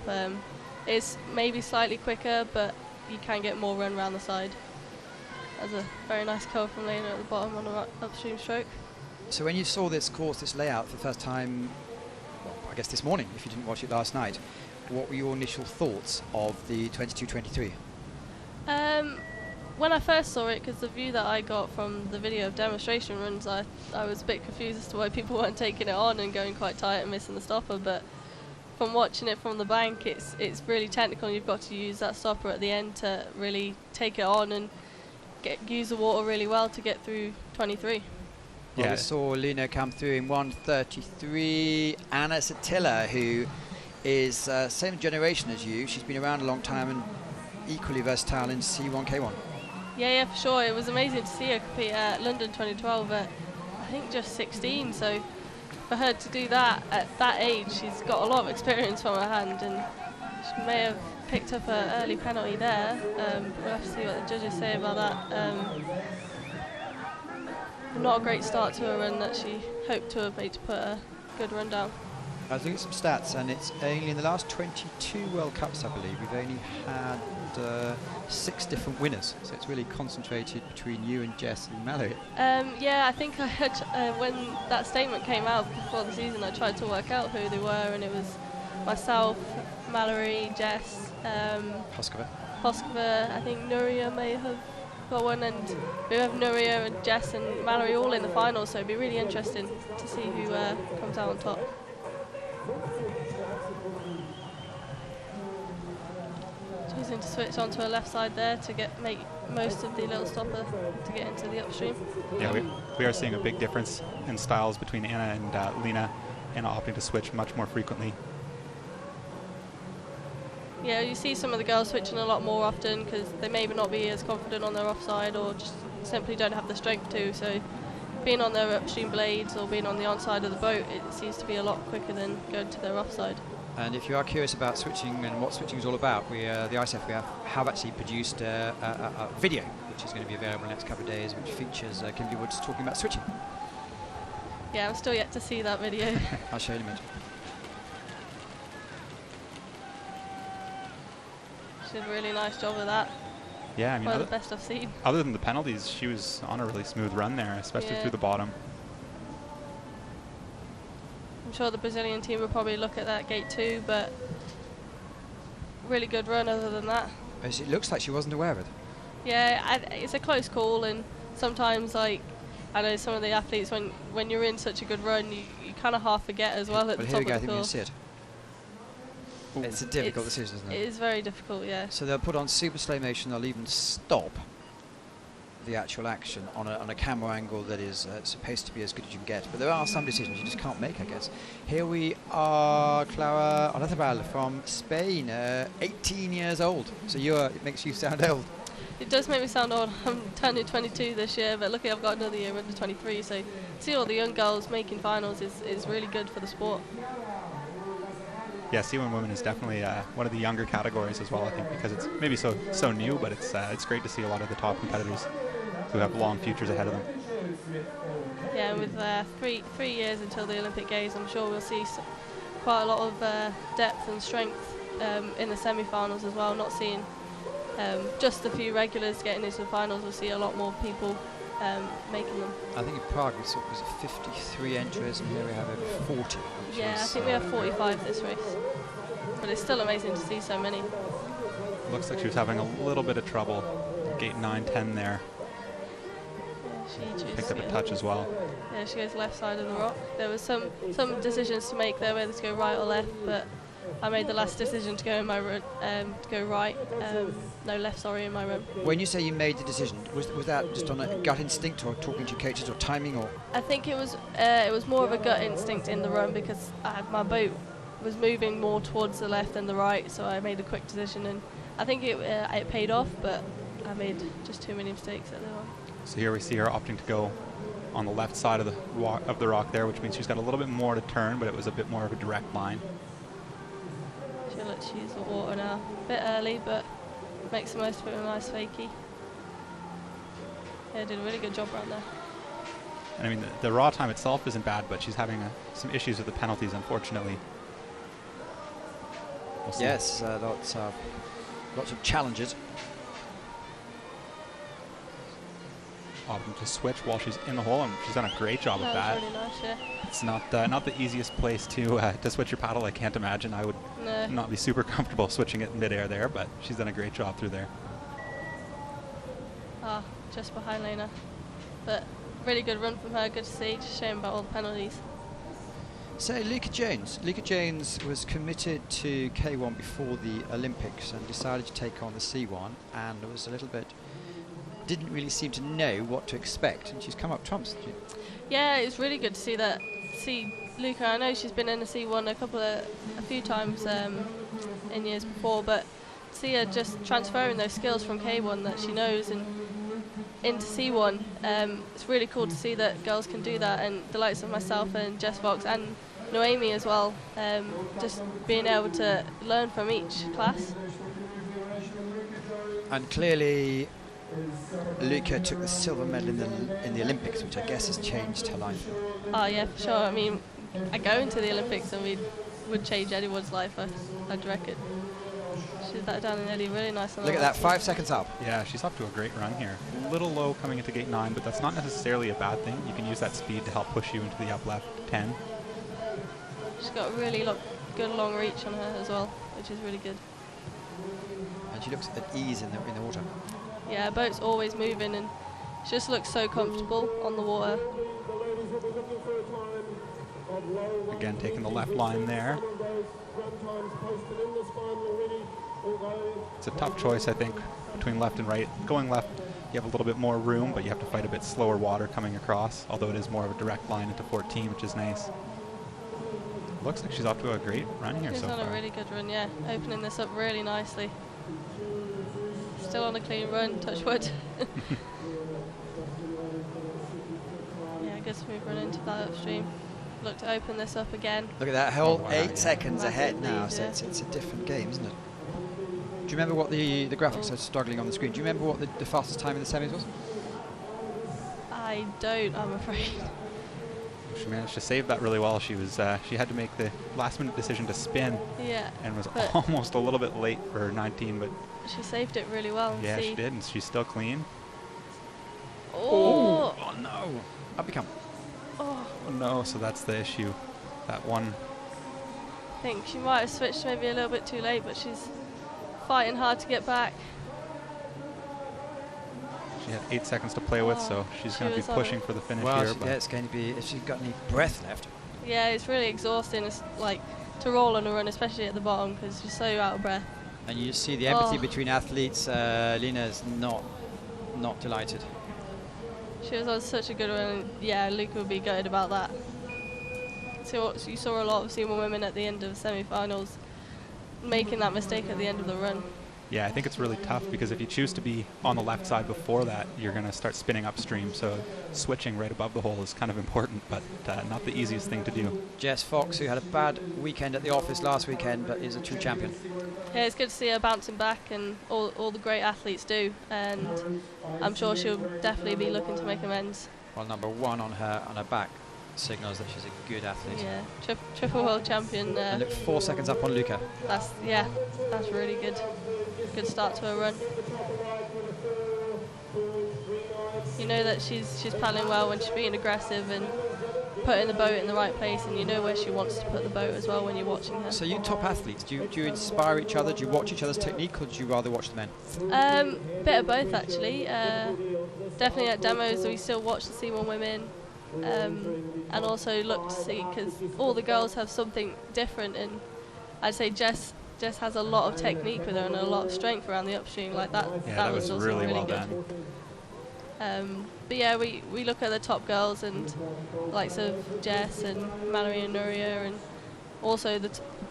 It's maybe slightly quicker, but you can get more run around the side. That's a very nice curl from Lena at the bottom on the upstream stroke. So when you saw this course, this layout for the first time, well, I guess this morning, if you didn't watch it last night, what were your initial thoughts of the 22-23? When I first saw it, because the view that I got from the video of demonstration runs, I was a bit confused as to why people weren't taking it on and going quite tight and missing the stopper, but from watching it from the bank, it's really technical, and you've got to use that stopper at the end to really take it on and use the water really well to get through 23. Well, we saw Lena come through in 1:33. Anna Satilla, who is same generation as you, she's been around a long time and equally versatile in C1K1. Yeah, for sure. It was amazing to see her compete at London 2012 at, I think, just 16. So for her to do that at that age, she's got a lot of experience from her hand, and she may have picked up an early penalty there. We'll have to see what the judges say about that. Not a great start to her run that she hoped to have made to put a good run down. I was looking at some stats, and it's only in the last 22 World Cups, I believe, we've only had 6 different winners. So it's really concentrated between you and Jess and Mallory. Yeah, I think I had, when that statement came out before the season, I tried to work out who they were, and it was myself, Mallory, Jess, Hoskova, I think Nuria may have got one, and we have Nuria and Jess and Mallory all in the final, so it'd be really interesting to see who comes out on top. Choosing to switch onto her left side there to make most of the little stopper to get into the upstream. Yeah, we are seeing a big difference in styles between Anna and Lena. Anna opting to switch much more frequently. Yeah, you see some of the girls switching a lot more often because they maybe not be as confident on their offside or just simply don't have the strength to. So being on their upstream blades or being on the onside of the boat, it seems to be a lot quicker than going to their offside. And if you are curious about switching and what switching is all about, the ISF have actually produced a video which is going to be available in the next couple of days, which features Kimberly Woods talking about switching. Yeah, I'm still yet to see that video. I'll show you in a minute. She did a really nice job of that. Yeah, I mean, probably the best I've seen. Other than the penalties, she was on a really smooth run there, especially through the bottom. I'm sure the Brazilian team will probably look at that gate too, but really good run other than that. It looks like she wasn't aware of it. Yeah, it's a close call, and sometimes, like, I know some of the athletes, when you're in such a good run, you kind of half forget as well at the top of the course. Here we go, I think we can see it. Ooh. It's a difficult decision, isn't it? It is very difficult, yeah. So they'll put on super slow motion, they'll even stop the actual action on a camera angle that is supposed to be as good as you can get. But there are some decisions you just can't make, I guess. Here we are, Clara Olazábal from Spain, 18 years old. So it makes you sound old. It does make me sound old. I'm turning 22 this year, but luckily I've got another year under 23. So to see all the young girls making finals is really good for the sport. Yeah, C1 Women is definitely one of the younger categories as well, I think, because it's maybe so new, but it's great to see a lot of the top competitors who have long futures ahead of them. Yeah, with 3 years until the Olympic Games, I'm sure we'll see quite a lot of depth and strength in the semi-finals as well. Not seeing just a few regulars getting into the finals, we'll see a lot more people making them. I think in Prague we saw was it 53 entries, and here we have over 40. Yeah, I think we have 45 this race, but it's still amazing to see so many. Looks like she was having a little bit of trouble. Gate 9-10 there. Yeah, she picked up a touch as well. Yeah, she goes left side of the rock. There was some decisions to make there, whether to go right or left, but I made the last decision to go in my run, to go right, no left, sorry, in my run. When you say you made the decision, was that just on a gut instinct, or talking to your coaches, or timing, or? I think it was more of a gut instinct in the run because my boat was moving more towards the left than the right, so I made a quick decision, and I think it paid off, but I made just too many mistakes at the one. So here we see her opting to go on the left side of the rock there, which means she's got a little bit more to turn, but it was a bit more of a direct line. She'll let you use the water now. A bit early, but makes the most of it with a nice fakie. Yeah, did a really good job around there. And I mean, the raw time itself isn't bad, but she's having some issues with the penalties, unfortunately. We'll see. Yes, lots of challenges. Opting to switch while she's in the hole, and she's done a great job of that. Really nice, yeah. It's not the easiest place to switch your paddle. I can't imagine. I would not be super comfortable switching it in midair there, but she's done a great job through there. Just behind Lena. But really good run from her, good to see, just shame about all the penalties. So Luca Jones was committed to K1 before the Olympics and decided to take on the C1, and was a little bit, didn't really seem to know what to expect, and she's come up trumps. Yeah, it's really good to see Luca. I know she's been in the C1 a few times in years before, but see her just transferring those skills from K1 that she knows and into C1. It's really cool to see that girls can do that, and the likes of myself and Jess Fox and Noemi as well, just being able to learn from each class. And clearly Luca took the silver medal in the Olympics, which I guess has changed her life. Oh yeah, for sure. I mean, I go into the Olympics and we would change anyone's life, I'd reckon. She did that down in Ellie, really nice. Look at that, 5 seconds up. Yeah, she's off to a great run here. A little low coming into gate 9, but that's not necessarily a bad thing. You can use that speed to help push you into the up left 10. She's got a really good long reach on her as well, which is really good. And she looks at ease in the water. Yeah, boat's always moving, and she just looks so comfortable on the water. Again, taking the left line there. It's a tough choice, I think, between left and right. Going left, you have a little bit more room, but you have to fight a bit slower water coming across, although it is more of a direct line into 14, which is nice. Looks like she's off to a great run here so far. She's on a really good run, yeah. Opening this up really nicely. Still on a clean run, touch wood. Yeah, good smooth run into that upstream. Look to open this up again. Look at that, whole 8 yeah. seconds ahead Massive now, lead, so yeah. it's a different game, isn't it? Do you remember what the graphics are struggling on the screen? Do you remember what the fastest time in the semis was? I don't, I'm afraid. She managed to save that really well. She was she had to make the last minute decision to spin, Yeah. and was but almost a little bit late for 19, but she saved it really well. yeah, See. she did, and she's still clean. Oh. Oh no! Up you come. Oh. Oh no, so that's the issue. That one. I think she might have switched maybe a little bit too late, but she's fighting hard to get back. She had 8 seconds to play with, so she's going to be pushing for the finish here. Yeah, it's going to be, if she's got any breath left. Yeah, it's really exhausting. It's like to roll on a run, especially at the bottom, because you're so out of breath. And you see the empathy between athletes. Lena's not delighted. She was on such a good run, and yeah, Luca would be gutted about that. So you saw a lot of C1 women at the end of the semi-finals making that mistake at the end of the run. Yeah, I think it's really tough because if you choose to be on the left side before that, you're going to start spinning upstream. So switching right above the hole is kind of important, but not the easiest thing to do. Jess Fox, who had a bad weekend at the office last weekend, but is a true champion. Yeah, it's good to see her bouncing back, and all the great athletes do, and I'm sure she'll definitely be looking to make amends. Well, number 1 on her back signals that she's a good athlete. Yeah, triple world champion. And look, 4 seconds up on Luca. That's really good. Good start to her run. You know that she's paddling well when she's being aggressive and putting the boat in the right place, and you know where she wants to put the boat as well when you're watching her. So you top athletes, do you inspire each other? Do you watch each other's technique, or do you rather watch the men? Bit of both actually. Definitely at demos we still watch the C1 women, and also look to see, because all the girls have something different, and I'd say Jess has a lot of technique with her and a lot of strength around the upstream like that. Yeah, that was also really well good. done. But yeah, we look at the top girls and likes of Jess and Mallory and Nuria, and also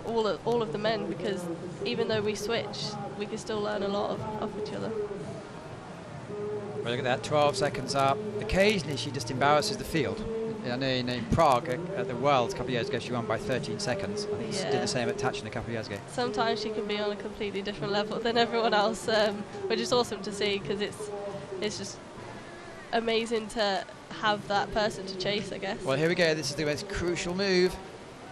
all of the men, because even though we switch, we can still learn a lot of each other. Well, look at that, 12 seconds up. Occasionally she just embarrasses the field. I know in Prague at the Worlds a couple of years ago she won by 13 seconds. I think she did the same at Tachin a couple of years ago. Sometimes she can be on a completely different level than everyone else, which is awesome to see, because it's just amazing to have that person to chase, I guess. Well, here we go. This is the most crucial move.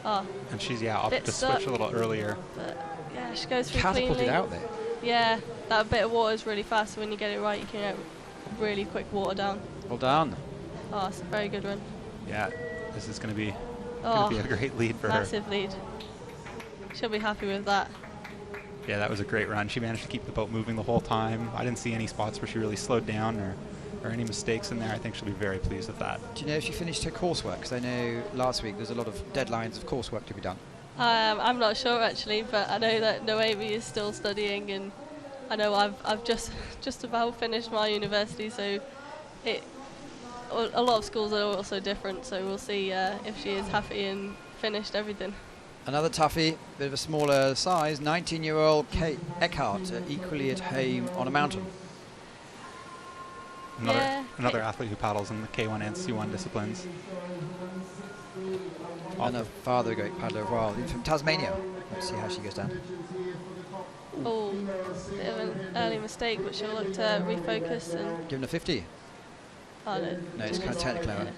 Oh, And she's opted to switch a little earlier. But yeah, she goes through Catapulted cleanly. out there. Yeah, that bit of water is really fast, so when you get it right, you can get really quick water down. Well done. Oh, it's a very good run. Yeah, this is going to be Oh, a great lead for her. massive lead. She'll be happy with that. Yeah, that was a great run. She managed to keep the boat moving the whole time. I didn't see any spots where she really slowed down or any mistakes in there. I think she'll be very pleased with that. Do you know if she finished her coursework? Because I know last week there's a lot of deadlines of coursework to be done. I'm not sure actually, but I know that Noemi is still studying, and I know I've just about finished my university, so a lot of schools are also different, so we'll see if she is happy and finished everything. Another toughie, bit of a smaller size, 19-year-old Kate Eckhart, equally at home on a mountain. Another athlete who paddles in the K1 and C1 disciplines. And a father, a great paddler as well, from Tasmania. Let's see how she goes down. Oh, bit of an early mistake, but she'll look to refocus and... Given a 50. Oh, no. No, it's kind of technical error.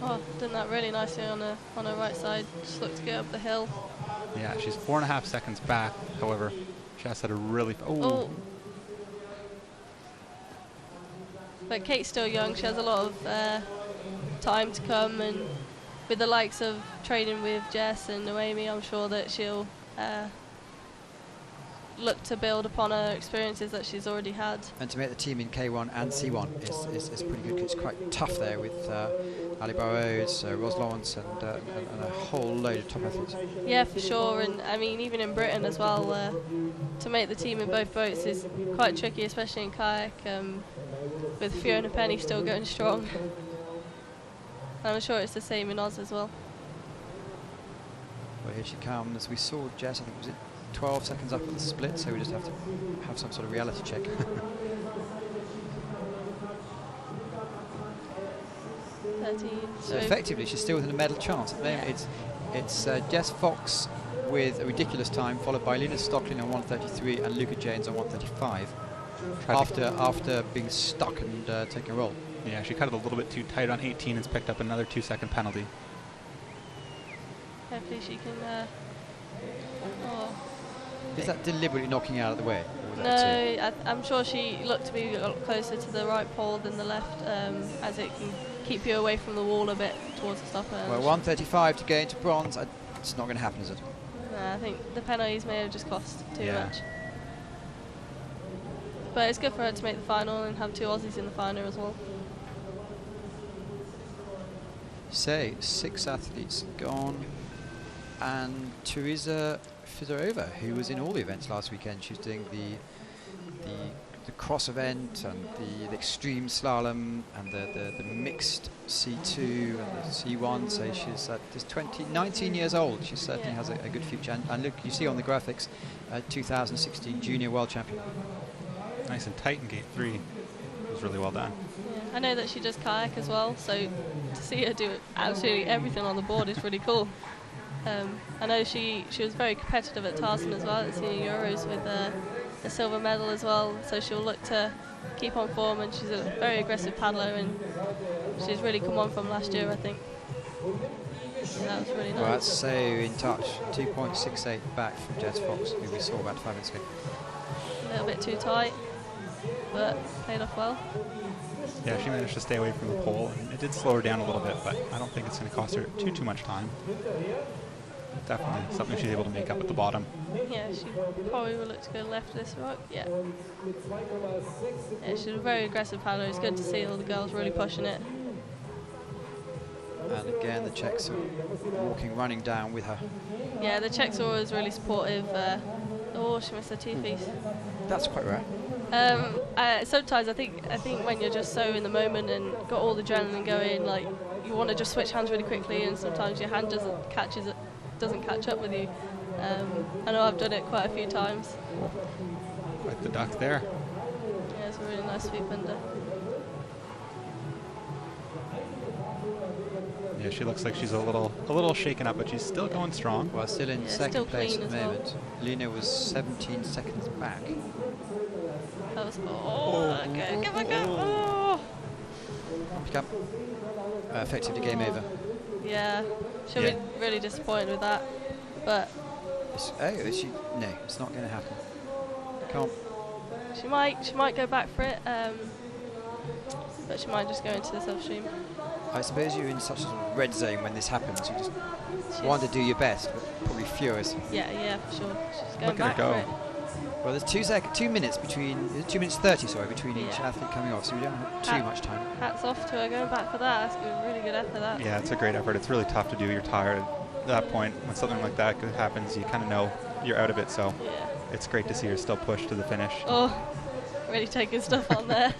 Oh, done that really nicely on her right side. Just looked to get up the hill. Yeah, she's 4.5 seconds back. However, she has had a really... Oh. But Kate's still young. She has a lot of time to come, and with the likes of training with Jess and Noemi, I'm sure that she'll look to build upon her experiences that she's already had. And to make the team in K1 and C1 is pretty good, 'cause it's quite tough there with Ali Burrows, Ros Lawrence, and a whole load of top athletes. Yeah, for sure. And I mean, even in Britain as well, to make the team in both boats is quite tricky, especially in kayak, with Fiona Penny still going strong. And I'm sure it's the same in Oz as well. Well, here she comes. We saw Jess, I think, was it 12 seconds up at the split, so we just have to have some sort of reality check. So effectively, she's still within a medal chance. At the moment, it's Jess Fox with a ridiculous time, followed by Lena Stocklin on 1:33 and Luca James on 1:35. After being stuck and taking a roll. Yeah, she cut it a little bit too tight on 18 and has picked up another 2-second penalty. Hopefully she can... Is that deliberately knocking out of the way? No, I'm sure she looked to be a lot closer to the right pole than the left, as it can keep you away from the wall a bit towards the stopper. Well, 1:35 to go into bronze. It's not going to happen, is it? No, I think the penalties may have just cost too Yeah. much. But it's good for her to make the final and have two Aussies in the final as well. So, 6 athletes gone. And Teresa Fedorova, who was in all the events last weekend. She was doing the cross event and the extreme slalom and the mixed C2 and the C1. So she's just 19 years old. She certainly has a good future. And look, you see on the graphics, 2016 junior world champion. Nice and tight in gate 3. It was really well done. Yeah, I know that she does kayak as well, so to see her do absolutely everything on the board is really cool. I know she was very competitive at Tarsen as well at Senior Euros with a silver medal as well, so she'll look to keep on form, and she's a very aggressive paddler, and she's really come on from last year, I think. So that was really nice. Well, that's so in touch. 2.68 back from Jess Fox, who we saw about 5 minutes ago. A little bit too tight, but played off well. Yeah, she managed to stay away from the pole, and it did slow her down a little bit, but I don't think it's going to cost her too much time. Definitely something she's able to make up at the bottom. Yeah, she probably will look to go left this rock. Yeah. Yeah, she's a very aggressive paddler. It's good to see all the girls really pushing it. And again, the Czechs are walking, running down with her. Yeah, the Czechs are always really supportive. Oh, she missed her two-piece. That's quite rare. Sometimes I think when you're just so in the moment and got all the adrenaline going, like you want to just switch hands really quickly, and sometimes your hand doesn't catch up with you. I know I've done it quite a few times. Quite the duck there. Yeah, it's a really nice sweep under. Yeah, she looks like she's a little shaken up, but she's still going strong. Well, still in still second place clean at the as well. moment. Lena was 17 seconds back. That was okay. Give her go. Oh. Pick up. Effectively game over. Yeah, she'll be really disappointed with that, but Is she? No, it's not going to happen. Can't. she might go back for it, but she might just go into the self stream. I suppose you're in such a sort of red zone when this happens. You just want to do your best, but probably furious. Yeah, for sure. She's going Look at back her for go. it. Well, there's 2 minutes between 2 minutes 30, sorry, between each Yeah. athlete coming off, so we don't have too much time. Hats off to her going back for that. That's a really good effort. That. Yeah, it's a great effort. It's really tough to do. You're tired at that point. When something like that happens, you kind of know you're out of it. So Yeah. it's great to see her still push to the finish. Oh, really taking stuff on there.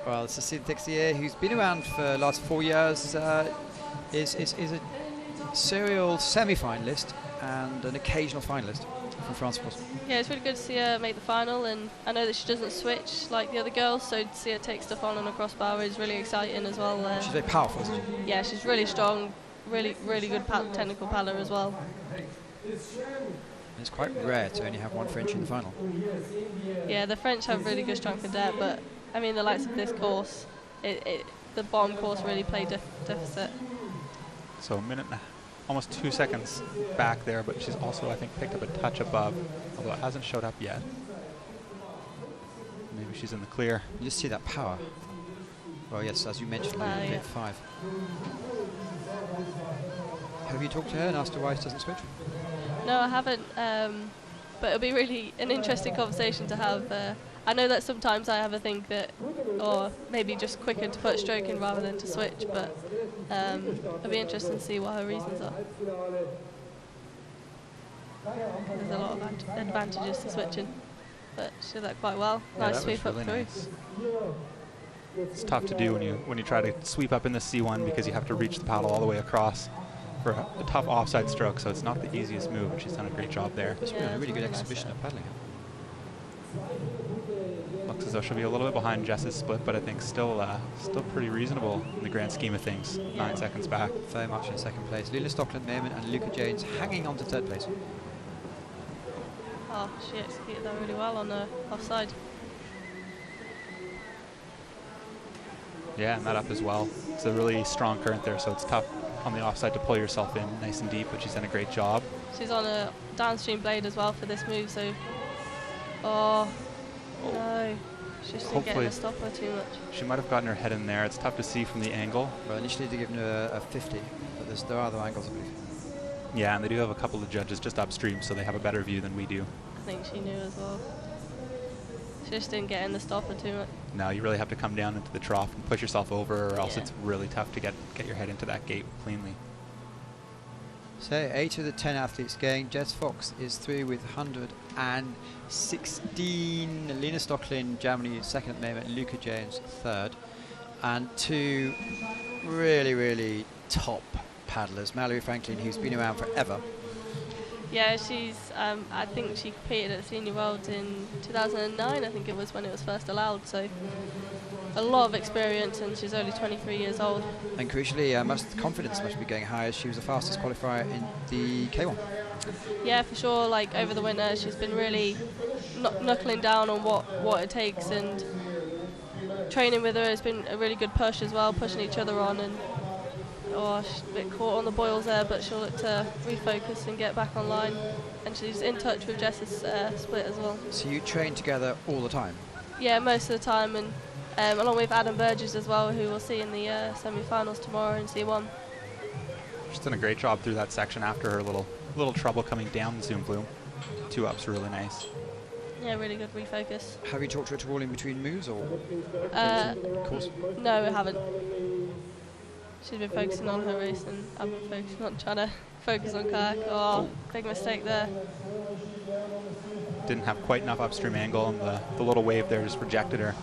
Well, Cécile Texier, who's been around for the last 4 years, is a serial semi-finalist and an occasional finalist from France, of course. Yeah, it's really good to see her make the final, and I know that she doesn't switch like the other girls, so to see her take stuff on a crossbar is really exciting as well. She's very powerful, isn't she? Yeah, she's really strong, really good technical paddler as well. It's quite rare to only have one French in the final. Yeah, the French have really good strength and depth, but I mean the likes of this course, the bottom course really played deficit. So a minute, almost 2 seconds back there, but she's also, I think, picked up a touch above, although it hasn't showed up yet. Maybe she's in the clear. You just see that power. Well, yes, as you mentioned, Yeah. gate 5. Have you talked to her and asked her why she doesn't switch? No, I haven't, but it'll be really an interesting conversation to have. I know that sometimes I have a think that, or maybe just quicker to put a stroke in rather than to switch, but it'll be interesting to see what her reasons are. There's a lot of advantages to switching, but she did that quite well. Yeah, Nice that sweep was up really through. nice. It's tough to do when you try to sweep up in the C1 because you have to reach the paddle all the way across for a tough offside stroke, so it's not the easiest move, and she's done a great job there. It's been a really good exhibition of paddling. Looks as though she'll be a little bit behind Jess's split, but I think still pretty reasonable in the grand scheme of things. 9 seconds back. Very much in second place. Lila Stockland at the moment and Luca Jones hanging on to third place. Oh, she executed that really well on the offside. Yeah, and that up as well. It's a really strong current there, so it's tough on the offside to pull yourself in nice and deep, but she's done a great job. She's on a downstream blade as well for this move, so... Oh, no. She just didn't get in the stopper too much. She might have gotten her head in there. It's tough to see from the angle. Well, initially they're giving her a 50, but there are other angles, I believe. Yeah, and they do have a couple of judges just upstream, so they have a better view than we do. I think she knew as well. She just didn't get in the stopper too much. No, you really have to come down into the trough and push yourself over, or else Yeah. it's really tough to get your head into that gate cleanly. So 8 of the 10 athletes going. Jess Fox is through with 116. Lena Stocklin, Germany, second at the moment. Luca Jones, third. And 2 really, really top paddlers. Mallory Franklin, who's been around forever. Yeah, she's, I think she competed at the Senior Worlds in 2009, I think it was when it was first allowed, so a lot of experience, and she's only 23 years old. And crucially, confidence must be going high as she was the fastest qualifier in the K1. Yeah, for sure, like over the winter she's been really knuckling down on what it takes, and training with her has been a really good push as well, pushing each other on, and she's a bit caught on the boils there, but she'll look to refocus and get back online, and she's in touch with Jess's split as well. So you train together all the time? Yeah, most of the time, and along with Adam Burgess as well, who we'll see in the semi-finals tomorrow in C1. She's done a great job through that section after her little trouble coming down the Zoom Flume. 2 ups really nice. Yeah, really good refocus. Have you talked to her at all in between moves or course? No, we haven't. She's been focusing on her race, and I've been focusing on trying to focus on kayak. Oh, big mistake there. Didn't have quite enough upstream angle, and the little wave there just rejected her,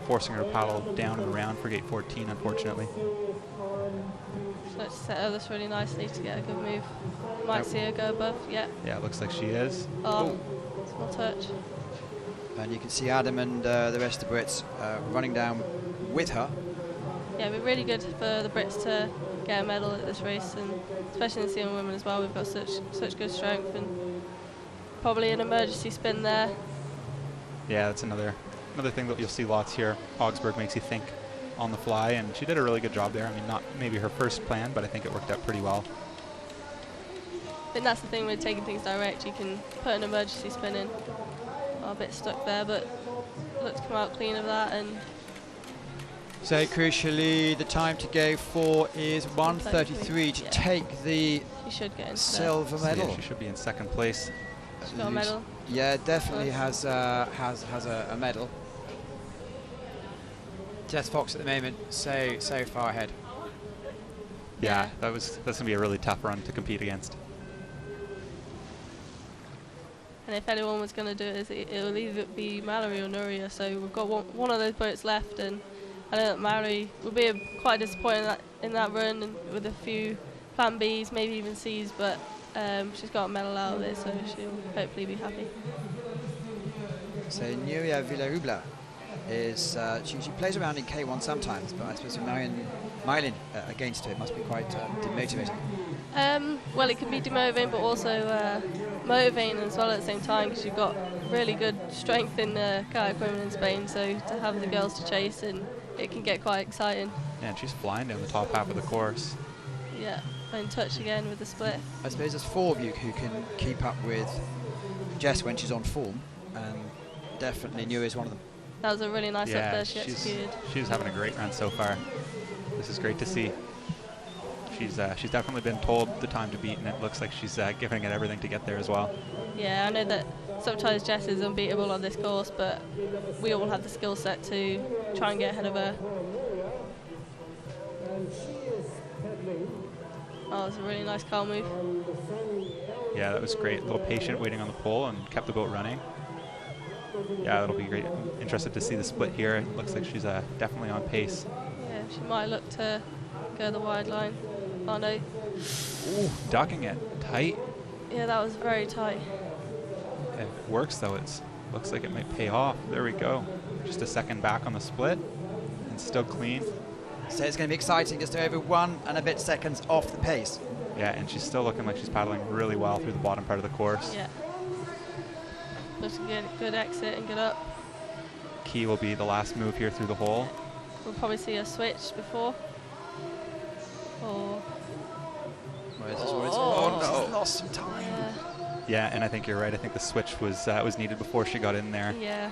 forcing her to paddle down and around for gate 14, unfortunately. So let's set her this really nicely to get a good move. Might see her go above, yeah. Yeah, it looks like she is. Oh, small touch. And you can see Adam and the rest of the Brits running down with her. Yeah, it'd be really good for the Brits to get a medal at this race, and especially in the senior women as well. We've got such good strength, and probably an emergency spin there. Yeah, that's another thing that you'll see lots here. Augsburg makes you think on the fly, and she did a really good job there. I mean, not maybe her first plan, but I think it worked out pretty well. I think that's the thing with taking things direct. You can put an emergency spin in. Oh, a bit stuck there, but looked to come out clean of that. And so crucially, the time to go for is 1:33 to take the she should get into silver medal. Yeah, she should be in second place. She's got a medal. Yeah, definitely has a medal. Jess Fox at the moment, so far ahead. Yeah, that's gonna be a really tough run to compete against. And if anyone was going to do it, it'll either be Mallory or Nuria. So we've got one of those boats left, and I know that Mallory will be quite disappointed in that run, and with a few plan Bs, maybe even Cs, but she's got a medal out of it, so she'll hopefully be happy. So Nuria Villarubla is she plays around in K1 sometimes, but I suppose with Mylin against her, it must be quite demotivating. Well, it can be demotivating, but also motivating as well at the same time, because you've got really good strength in kayak women in Spain, so to have the girls to chase, and it can get quite exciting. Yeah, and she's flying down the top half of the course. Yeah, in touch again with the split. I suppose there's four of you who can keep up with Jess when she's on form, and definitely Nuria is one of them. That was a really nice up there she she's executed. She's having a great run so far. This is great to see. She's definitely been told the time to beat, and it looks like she's giving it everything to get there as well. Yeah, I know that sometimes Jess is unbeatable on this course, but we all have the skill set to try and get ahead of her. Oh, it's a really nice car move. Yeah, that was great. A little patient, waiting on the pole, and kept the boat running. Yeah, that'll be great. I'm interested to see the split here. It looks like she's definitely on pace. Yeah, she might look to go the wide line. Oh no. Ooh, ducking it tight. Yeah, that was very tight. It works though. Looks like it might pay off. There we go. Just a second back on the split, and still clean. So it's going to be exciting, just over 1 and a bit seconds off the pace. Yeah, and she's still looking like she's paddling really well through the bottom part of the course. Yeah. Just a good exit and get up. Key will be the last move here through the hole. We'll probably see a switch before. Or Oh, no. Lost some time. Yeah, and I think you're right. I think the switch was needed before she got in there. Yeah,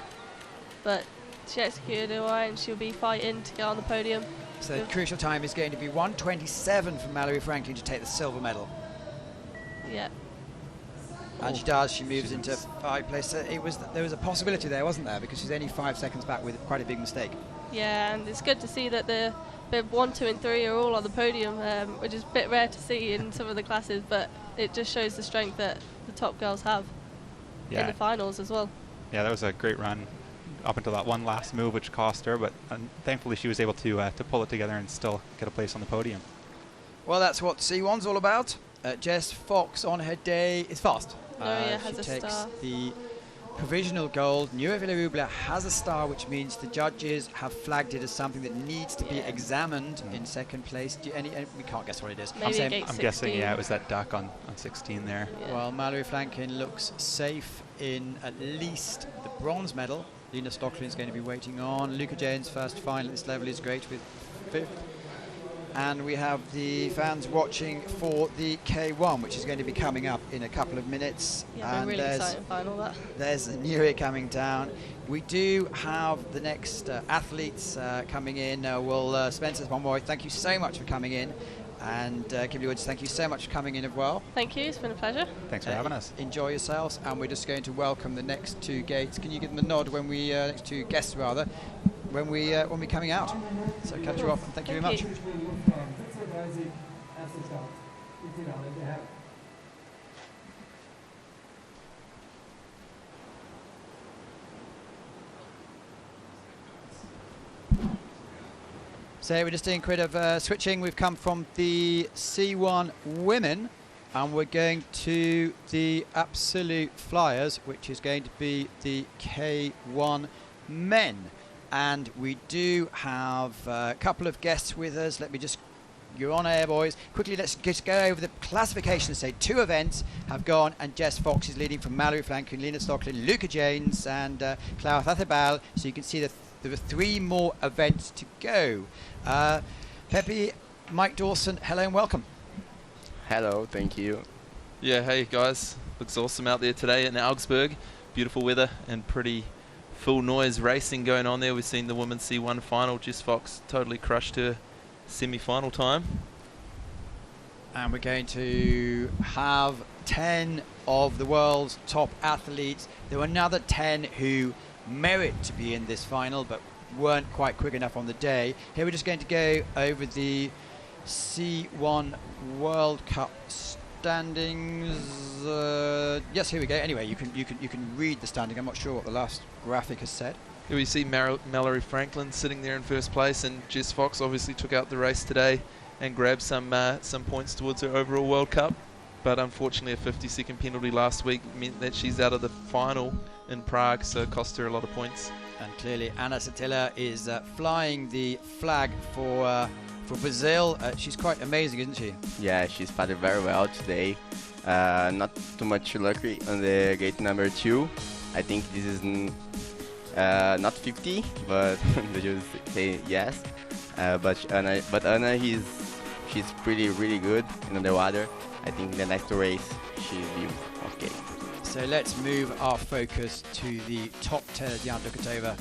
but she executed it right, and she'll be fighting to get on the podium. So the crucial time is going to be 1:27 for Mallory Franklin to take the silver medal. Yeah. And she does. She moves into 5th place. So there was a possibility there, wasn't there? Because she's only 5 seconds back with quite a big mistake. Yeah, and it's good to see that the bib 1, 2, and 3 are all on the podium, which is a bit rare to see in some of the classes, but it just shows the strength that the top girls have in the finals as well. Yeah, that was a great run up until that one last move, which cost her, but thankfully she was able to pull it together and still get a place on the podium. Well, that's what C1's all about. Jess Fox on her day is fast. Nuria has a she takes star. The provisional gold. Nuria Villarubla has a star, which means the judges have flagged it as something that needs to be examined in second place. We can't guess what it is. Maybe I'm guessing, yeah, it was that duck on 16 there. Yeah. Well, Mallory Franklin looks safe in at least the bronze medal. Lena Stocklin is going to be waiting on. Luca Jane's first final at this level is great with 5th. And we have the fans watching for the K1, which is going to be coming up in a couple of minutes. Yeah, and really exciting final that. There's Nuria coming down. We do have the next athletes coming in. Spencer Monroy, thank you so much for coming in. And Kimberly Woods, thank you so much for coming in as well. Thank you, it's been a pleasure. Thanks for having us. Enjoy yourselves, and we're just going to welcome the next 2 gates. Can you give them a nod when we, next 2 guests rather, when we're coming out? So cut you off, and thank you very much. So we're just doing a bit of switching. We've come from the C1 women and we're going to the absolute flyers, which is going to be the K1 men. And we do have a couple of guests with us. Let me just, you're on air, boys. Quickly, let's just go over the classification. Say 2 events have gone, and Jess Fox is leading from Mallory Flankin, Lena Stocklin, Luca Janes, and Klaus Athebal. So you can see that there are 3 more events to go. Pepe, Mike Dawson, hello and welcome. Hello, thank you. Yeah, hey guys. Looks awesome out there today in Augsburg. Beautiful weather and pretty full noise racing going on there. We've seen the women's C1 final. Jess Fox totally crushed her semi-final time. And we're going to have 10 of the world's top athletes. There were another 10 who merit to be in this final but weren't quite quick enough on the day. Here we're just going to go over the C1 World Cup standings. Yes, here we go. Anyway, you can read the standing. I'm not sure what the last graphic has said. Here we see Mallory Franklin sitting there in first place, and Jess Fox obviously took out the race today and grabbed some points towards her overall World Cup. But unfortunately, a 50-second penalty last week meant that she's out of the final in Prague, so it cost her a lot of points. And clearly, Anna Satilla is flying the flag for Brazil. She's quite amazing, isn't she? Yeah, she's started very well today. Not too much lucky on the gate number 2. I think this is not 50, but they just say yes. But Anna, she's really good in the water. I think the next race she'll be okay. So let's move our focus to the top 10 of the look it over.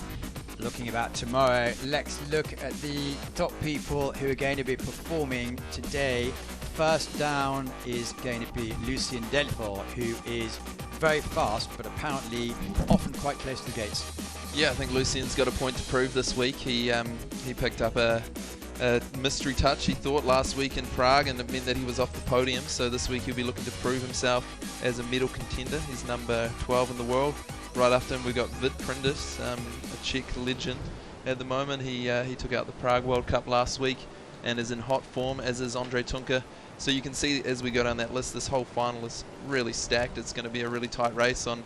Looking about tomorrow, let's look at the top people who are going to be performing today. First down is going to be Lucien Delfort, who is very fast, but apparently often quite close to the gates. Yeah, I think Lucien's got a point to prove this week. He picked up a mystery touch, he thought, last week in Prague, and it meant that he was off the podium. So this week he'll be looking to prove himself as a medal contender. He's number 12 in the world. Right after him, we've got Vid Prindis, a Czech legend at the moment. He took out the Prague World Cup last week and is in hot form, as is Andre Tunke. So you can see as we go down that list, this whole final is really stacked. It's going to be a really tight race on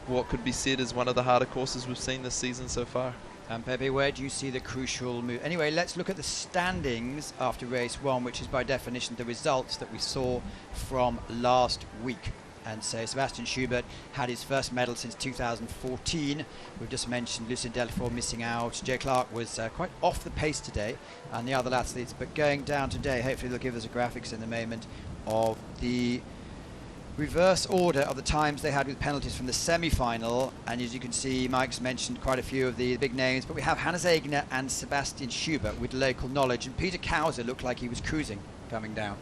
what could be said as one of the harder courses we've seen this season so far. And Pepe, where do you see the crucial move? Anyway, let's look at the standings after race 1, which is by definition the results that we saw from last week. And so Sebastian Schubert had his first medal since 2014. We've just mentioned Lucien Delfort missing out. Jay Clark was quite off the pace today, and the other athletes. But going down today, hopefully they'll give us a graphics in a moment of the reverse order of the times they had with penalties from the semi-final. And as you can see, Mike's mentioned quite a few of the big names, but we have Hannes Egner and Sebastian Schubert with local knowledge, and Peter Kauser looked like he was cruising coming down.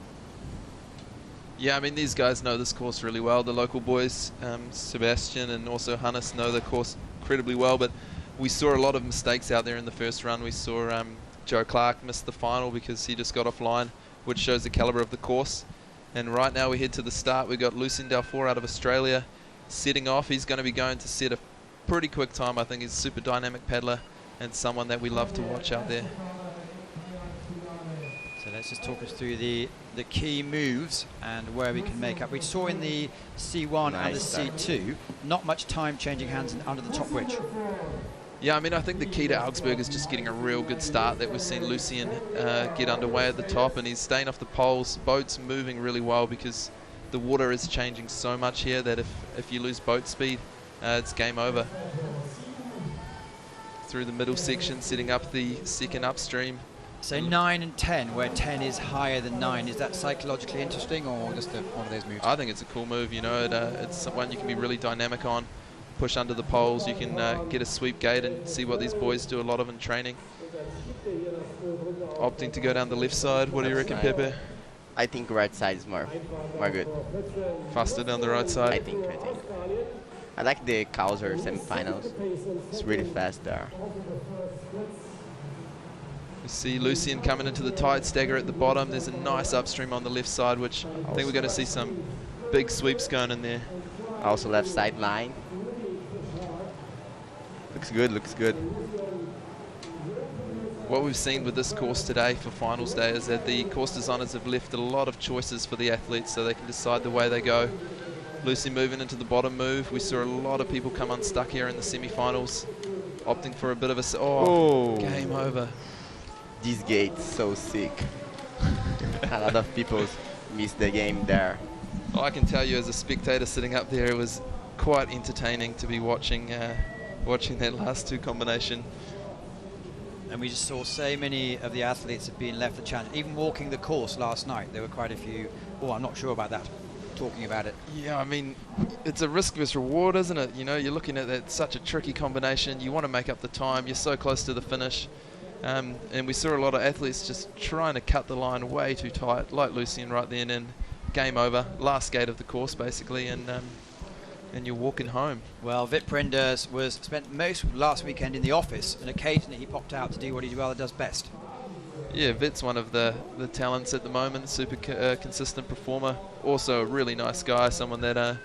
Yeah, I mean, these guys know this course really well. The local boys, Sebastian and also Hannes, know the course incredibly well, but we saw a lot of mistakes out there in the first run. We saw Joe Clark miss the final because he just got offline, which shows the caliber of the course. And right now we head to the start. We've got Lucien Delfort out of Australia setting off. He's going to be going to set a pretty quick time. I think he's a super dynamic paddler and someone that we love to watch out there. So let's just talk us through the key moves and where we can make up. We saw in the C1 and the C2 not much time changing hands under the top bridge. Yeah, I mean, I think the key to Augsburg is just getting a real good start. That we've seen Lucien get underway at the top, and he's staying off the poles. Boat's moving really well because the water is changing so much here that if you lose boat speed, it's game over. Through the middle section, setting up the second upstream. So 9 and 10, where 10 is higher than 9. Is that psychologically interesting or just one of those moves? I think it's a cool move, you know. It's one you can be really dynamic on. Push under the poles, you can get a sweep gate and see what these boys do a lot of in training. Opting to go down the left side. What do you reckon, Pepe? I think right side is more good. Faster down the right side? I think. I like the Kauser semifinals. It's really fast there. We You see Lucien coming into the tight stagger at the bottom. There's a nice upstream on the left side, which I think we're going to see some big sweeps going in there. Also left side line. Looks good, looks good. What we've seen with this course today for finals day is that the course designers have left a lot of choices for the athletes so they can decide the way they go. Lucy moving into the bottom move. We saw a lot of people come unstuck here in the semi-finals, opting for a bit of a... Game over. This gate's so sick. A lot of people missed the game there. Well, I can tell you as a spectator sitting up there, it was quite entertaining to be watching watching that last two combination. And we just saw so many of the athletes have been left the challenge. Even walking the course last night, there were quite a few, I'm not sure about that, talking about it. Yeah, I mean, it's a risk versus reward, isn't it? You know, you're looking at that, such a tricky combination. You want to make up the time. You're so close to the finish. And we saw a lot of athletes just trying to cut the line way too tight, like Lucien right then, and game over. Last gate of the course, basically, and you're walking home. Well, Vit Prinders spent most of last weekend in the office, and occasionally he popped out to do what he rather does best. Yeah, Vit's one of the talents at the moment, super consistent performer. Also a really nice guy, someone that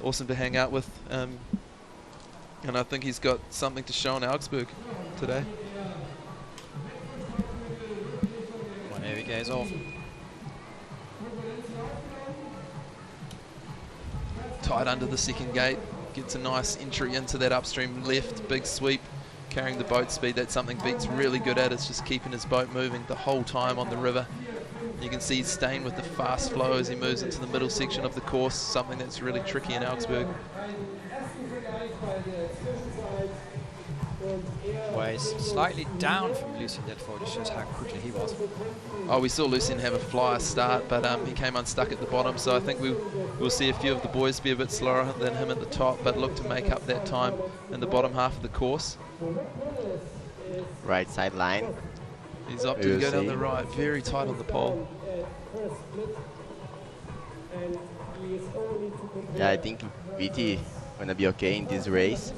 awesome to hang out with. And I think he's got something to show in Augsburg today. Well, here he goes off. Tight under the second gate, gets a nice entry into that upstream left, big sweep, carrying the boat speed. That's something Vit's really good at, is just keeping his boat moving the whole time on the river. You can see he's staying with the fast flow as he moves into the middle section of the course, something that's really tricky in Augsburg. Well, he's slightly down from Lucien Delfort, just shows how quickly he was. Oh, we saw Lucien have a flyer start, but he came unstuck at the bottom, so I think we'll see a few of the boys be a bit slower than him at the top, but look to make up that time in the bottom half of the course. Right side line. He's opted to go down the right, very tight on the pole. Yeah, I think VT gonna be okay in this race.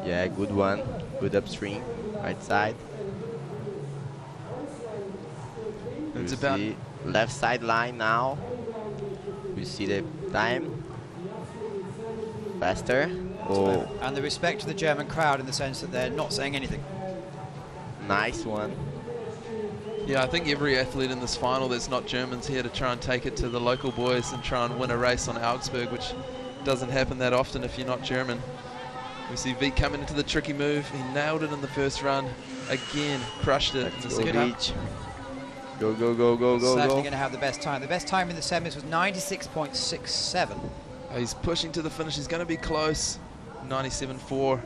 Yeah, good one. Good upstream, right side. It's You about see left side line now. We see the time. Faster. Oh, And the respect to the German crowd in the sense that they're not saying anything. nice one. Yeah, I think every athlete in this final that's not German's here to try and take it to the local boys and try and win a race on Augsburg, which doesn't happen that often if you're not German. We see Vit coming into the tricky move. He nailed it in the first run. Again, crushed it in the second half. Beach. Go, go, go, go, go, Certainly go. going to have the best time. The best time in the semis was 96.67. He's pushing to the finish. He's going to be close. 97.4.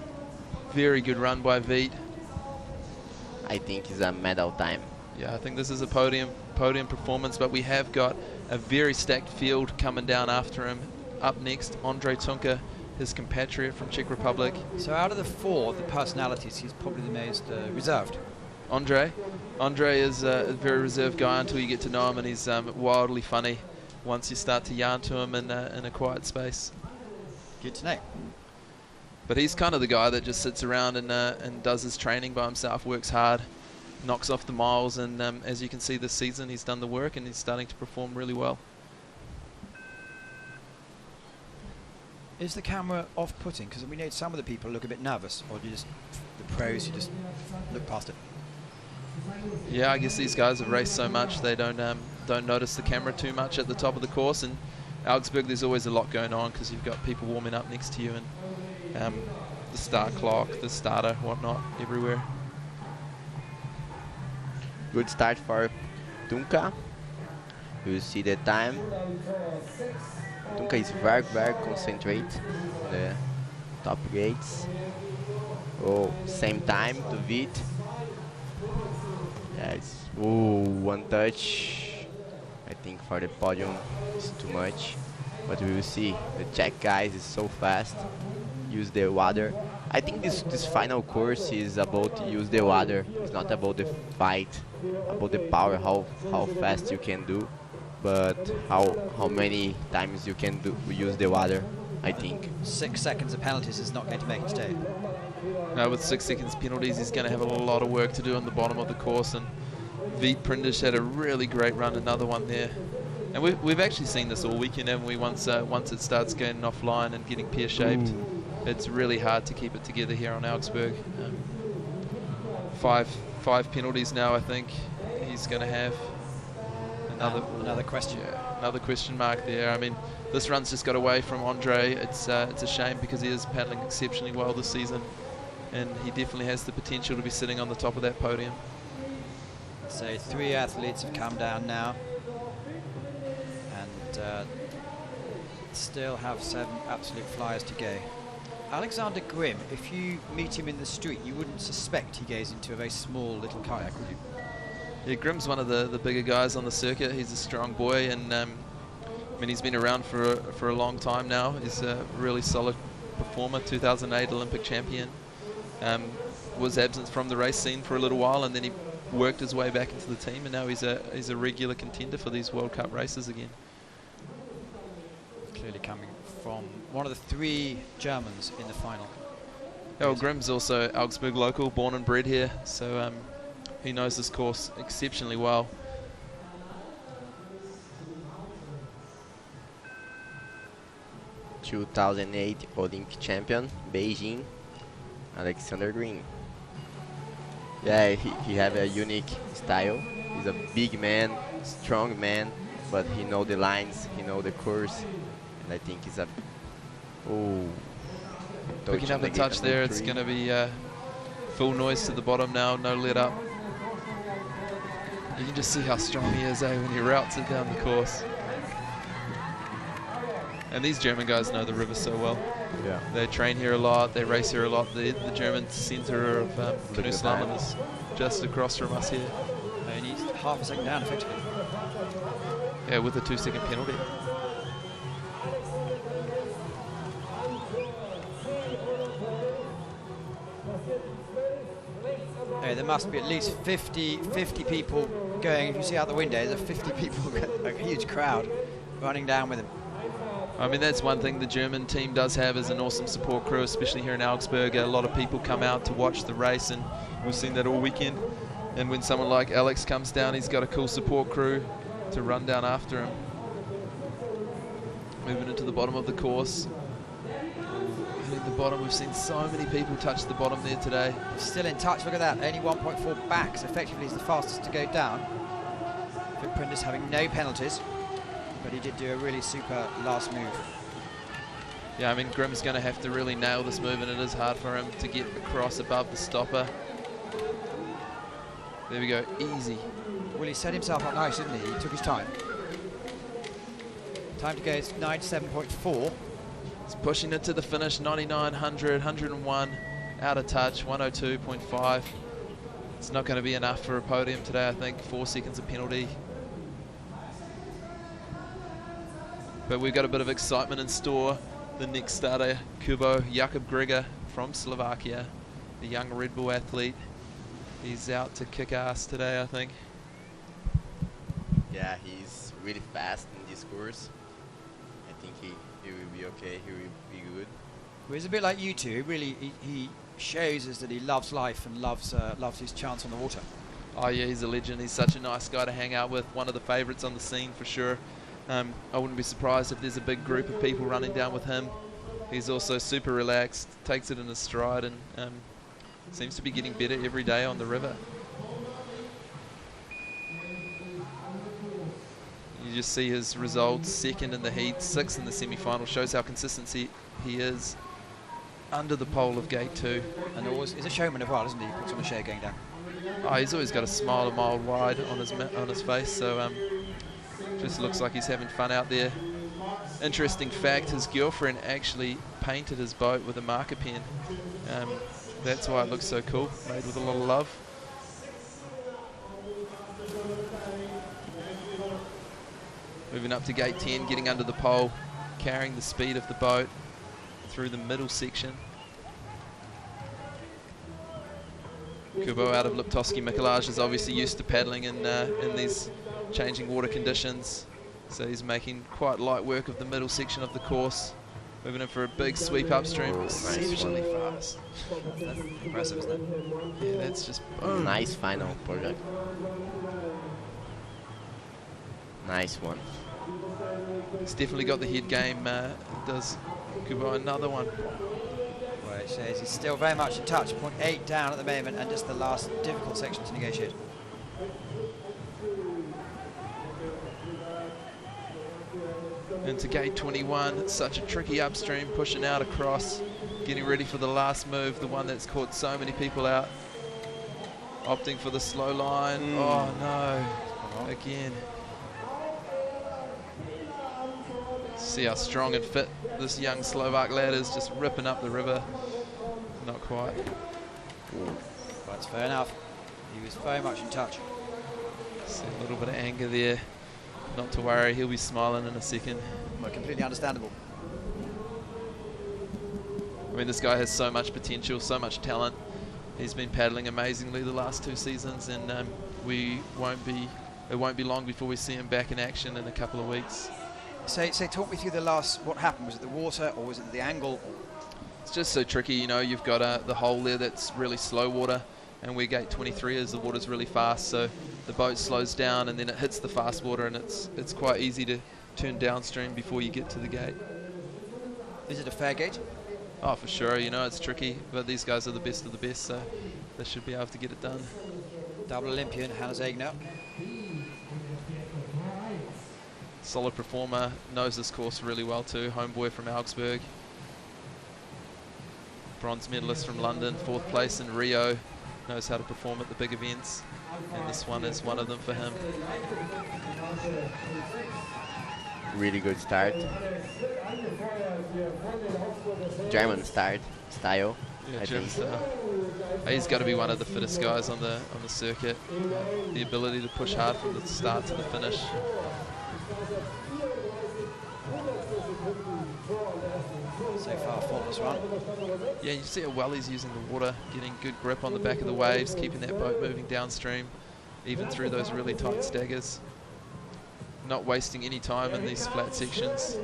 Very good run by Vit. I think it's a medal time. Yeah, I think this is a podium performance, but we have got a very stacked field coming down after him. Up next, Andre Tunke, his compatriot from Czech Republic. So out of the four of the personalities, he's probably the most reserved. Andre is a very reserved guy until you get to know him, and he's wildly funny once you start to yarn to him in a quiet space. Good to know. But he's kind of the guy that just sits around and does his training by himself, works hard, knocks off the miles, and as you can see this season, he's done the work and he's starting to perform really well. Is the camera off-putting? Because we know some of the people look a bit nervous, or do you just, the pros, you just look past it? Yeah, I guess these guys have raced so much they don't notice the camera too much at the top of the course. And Augsburg, there's always a lot going on because you've got people warming up next to you, and the start clock, the starter, whatnot, everywhere. Good start for Tunka. You see the time. Tunka is very, very concentrated on the top gates. Oh, same time to Vit. Yeah, it's one touch. I think for the podium it's too much, but we will see. The Czech guys is so fast. Use the water. I think this final course is about to use the water. It's not about the fight, about the power, how fast you can do, but how many times you can use the water. I think 6 seconds of penalties is not going to make it today. Now with 6 seconds penalties, he's going to have a lot of work to do on the bottom of the course. And Veet Prindish had a really great run, another one there. And we've actually seen this all weekend, haven't we? Once it starts getting offline and getting pear-shaped, it's really hard to keep it together here on Augsburg. Five penalties now, I think he's going to have. Another question. Yeah, another question mark there. I mean, this run's just got away from Andre. It's a shame because he is paddling exceptionally well this season, and he definitely has the potential to be sitting on the top of that podium. So 3 athletes have come down now, and still have 7 absolute flyers to go. Alexander Grimm, if you meet him in the street, you wouldn't suspect he goes into a very small little kayak, would you? Yeah, Grimm's one of the bigger guys on the circuit. He's a strong boy, and I mean, he's been around for a long time now. He's a really solid performer, 2008 Olympic champion. Was absent from the race scene for a little while, and then he worked his way back into the team, and now he's a regular contender for these World Cup races again. Clearly coming from one of the 3 Germans in the final. Oh, Grimm's also Augsburg local, born and bred here, so he knows this course exceptionally well. ...2008 Olympic champion, Beijing, Alexander Grimm. Yeah, he have a unique style. He's a big man, strong man, but he know the lines, he know the course, and I think he's a... Oh, picking up the touch there. It's going to be full noise to the bottom now, no let up. You can just see how strong he is, when he routes it down the course. And these German guys know the river so well. Yeah. They train here a lot, they race here a lot. The German centre of Canoe Slalom is just across from us here. Only half a second down, effectively. Yeah, with a 2-second penalty. There must be at least 50 people going. If you see out the window, there's 50 people, a huge crowd running down with him. I mean, that's one thing the German team does have, is an awesome support crew, especially here in Augsburg. A lot of people come out to watch the race, and we've seen that all weekend. And when someone like Alex comes down, he's got a cool support crew to run down after him. Moving into the bottom of the course. Hitting the bottom, we've seen so many people touch the bottom there today. Still in touch, look at that, only 1.4 back, so effectively he's the fastest to go down. Veet Prindish having no penalties, but he did do a really super last move. Yeah, I mean, Grimm's going to have to really nail this move, and it is hard for him to get across above the stopper. There we go, easy. Well, he set himself up nice, didn't he? He took his time. Time to go is 97.4. He's pushing it to the finish, 99, 100, 101, out of touch, 102.5. It's not going to be enough for a podium today, I think. 4 seconds of penalty. But we've got a bit of excitement in store. The next starter, Kubo Jakub Grigor from Slovakia, the young Red Bull athlete. He's out to kick ass today, I think. Yeah, he's really fast in this course. I think he will be okay, he will be good. Well, he's a bit like you two. Really, he shows us that he loves life and loves his chance on the water. Oh yeah, he's a legend. He's such a nice guy to hang out with. One of the favourites on the scene for sure. I wouldn't be surprised if there's a big group of people running down with him. He's also super relaxed, takes it in his stride, and seems to be getting better every day on the river. You just see his results, 2nd in the heat, 6th in the semi-final, shows how consistent he is under the pole of gate 2. And always is a showman as well, isn't he? He puts on a show going down. Oh, he's always got a smile a mile wide on his face, so just looks like he's having fun out there. Interesting fact, his girlfriend actually painted his boat with a marker pen. That's why it looks so cool, made with a lot of love. Moving up to gate 10, getting under the pole, carrying the speed of the boat through the middle section. Kubo out of Liptovsky Mikolaj is obviously used to paddling in these changing water conditions, so he's making quite light work of the middle section of the course. Moving in for a big sweep upstream, exceptionally fast. That's impressive, isn't it? Yeah, that's just boom. Nice final project. Nice one. He's definitely got the head game. Does Kubo another one. Well, it says he's still very much in touch. 0.8 down at the moment, and just the last difficult section to negotiate. Into gate 21, it's such a tricky upstream, pushing out across, getting ready for the last move, the one that's caught so many people out. Opting for the slow line. Oh no, again. See how strong and fit this young Slovak lad is, just ripping up the river. Not quite. That's fair enough. He was very much in touch. See a little bit of anger there. Not to worry, he'll be smiling in a second. Well, completely understandable. I mean, this guy has so much potential, so much talent. He's been paddling amazingly the last 2 seasons, and it won't be long before we see him back in action in a couple of weeks. So talk me through what happened. Was it the water, or was it the angle? It's just so tricky, you know. You've got the hole there that's really slow water, and where gate 23 is, the water's really fast, so the boat slows down and then it hits the fast water, and it's quite easy to turn downstream before you get to the gate. Is it a fair gate? Oh, for sure. You know, it's tricky, but these guys are the best of the best, so they should be able to get it done. Double Olympian, Hannes Egner. Solid performer, knows this course really well too. Homeboy from Augsburg. Bronze medalist from London, 4th place in Rio. Knows how to perform at the big events, and this one is one of them for him. Really good start. German style. Yeah, I Jim, think. he's got to be one of the fittest guys on the circuit. The ability to push hard from the start to the finish. So far, faultless run. Yeah, you see how well he's using the water, getting good grip on the back of the waves, keeping that boat moving downstream, even through those really tight staggers. Not wasting any time in these flat sections.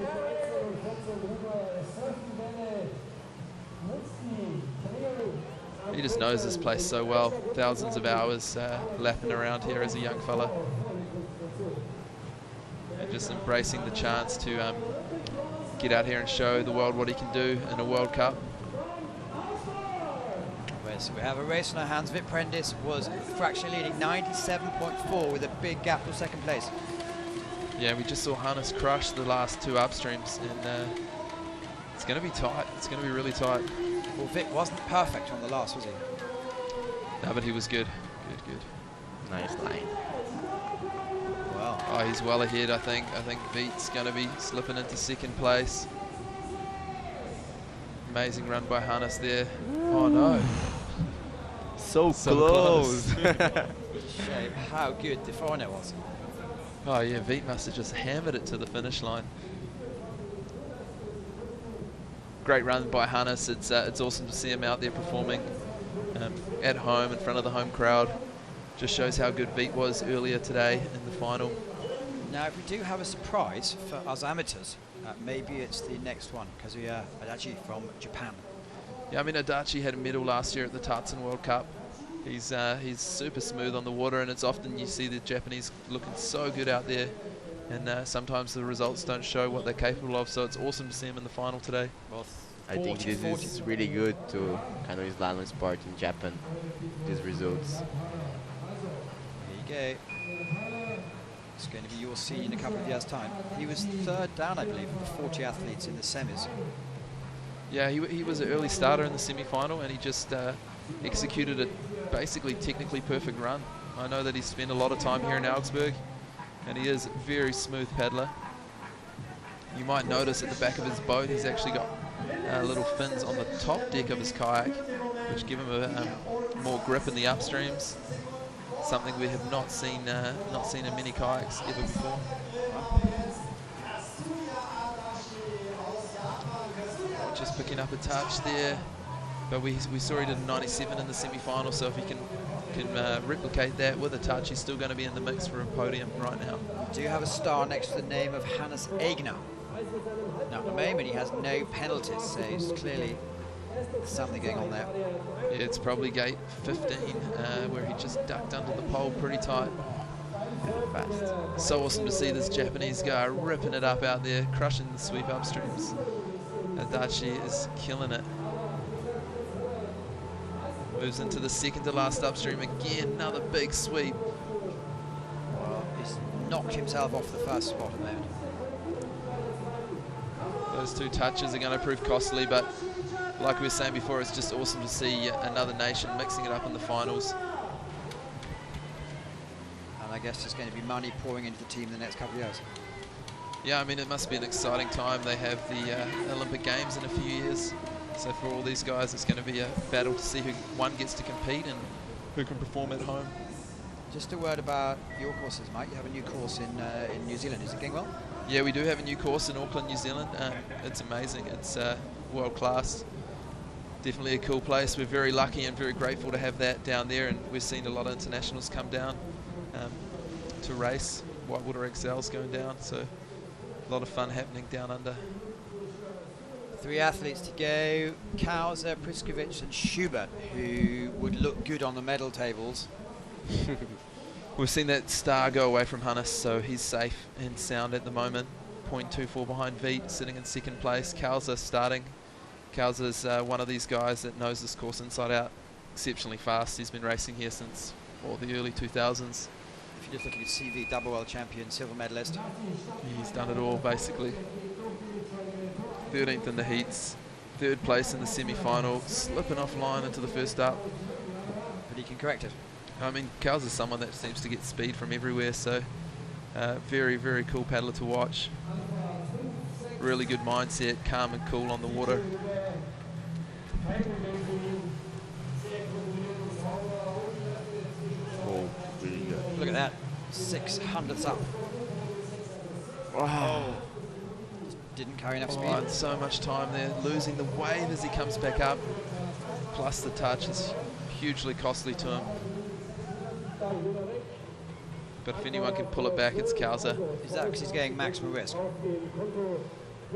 He just knows this place so well. Thousands of hours lapping around here as a young fella. And just embracing the chance to get out here and show the world what he can do in a World Cup. So we have a race on our hands. Vip Prendis was fractionally leading 97.4 with a big gap to 2nd place. Yeah, we just saw Hannes crush the last 2 upstreams, and it's going to be tight. It's going to be really tight. Well, Vip wasn't perfect on the last, was he? No, but he was good. Good. Nice line. Wow. Oh, he's well ahead, I think. I think Vip's going to be slipping into 2nd place. Amazing run by Hannes there. Oh, no. So close. Shame how good the foreigner was. Oh, yeah, Vip must have just hammered it to the finish line. Great run by Hannes. It's awesome to see him out there performing at home in front of the home crowd. Just shows how good Vip was earlier today in the final. Now, if we do have a surprise for us amateurs, maybe it's the next one, Kazuya Adachi from Japan. Yeah, I mean, Adachi had a medal last year at the Tartan World Cup. He's super smooth on the water, and it's often you see the Japanese looking so good out there, and sometimes the results don't show what they're capable of, so it's awesome to see him in the final today. Well, I think this is really good to Canoe slalom sport in Japan, these results. Here you go. It's going to be your scene in a couple of years' time. He was 3rd down, I believe, of the 40 athletes in the semis. Yeah, he was an early starter in the semi-final, and he just executed a basically technically perfect run. I know that he's spent a lot of time here in Augsburg, and he is a very smooth paddler. You might notice at the back of his boat he's actually got little fins on the top deck of his kayak, which give him a more grip in the upstreams. Something we have not seen in many kayaks ever before. Just picking up a touch there, but we saw he did a 97 in the semi-final, so if he can replicate that with a touch, he's still going to be in the mix for a podium right now. Do you have a star next to the name of Hannes Egner? Now, at the moment, he has no penalties, so it's clearly something going on there. Yeah, it's probably gate 15, where he just ducked under the pole pretty tight. Fast. So awesome to see this Japanese guy ripping it up out there, crushing the sweep upstreams. Adachi is killing it. Moves into the second to last upstream again, another big sweep. Well, he's knocked himself off the first spot at the moment. Those two touches are going to prove costly, but like we were saying before, it's just awesome to see another nation mixing it up in the finals. And I guess there's going to be money pouring into the team in the next couple of years. Yeah, I mean, it must be an exciting time. They have the Olympic Games in a few years. So for all these guys, it's going to be a battle to see who one gets to compete and who can perform at home. Just a word about your courses, Mike. You have a new course in New Zealand. Is it going well? Yeah, we do have a new course in Auckland, New Zealand. It's amazing. It's world class. Definitely a cool place. We're very lucky and very grateful to have that down there, and we've seen a lot of internationals come down to race. Whitewater XL's going down, so a lot of fun happening down under. 3 athletes to go: Kauser, Priskovic and Schubert, who would look good on the medal tables. We've seen that star go away from Hannes, so he's safe and sound at the moment. 0.24 behind Veet, sitting in second place. Kauser starting. Kauser's one of these guys that knows this course inside out. Exceptionally fast. He's been racing here since the early 2000s. If you just look at his CV, double world champion, silver medalist. He's done it all, basically. 13th in the heats, 3rd place in the semi-final, slipping offline into the first up. But he can correct it. I mean, Kauser's someone that seems to get speed from everywhere, so very, very cool paddler to watch. Really good mindset, calm and cool on the water. Oh, really good. Look at that, 600ths up. Wow. Just didn't carry enough speed. Oh, so much time there, losing the wave as he comes back up. Plus the touch is hugely costly to him. But if anyone can pull it back, it's Kauser. Is that because he's getting maximum risk?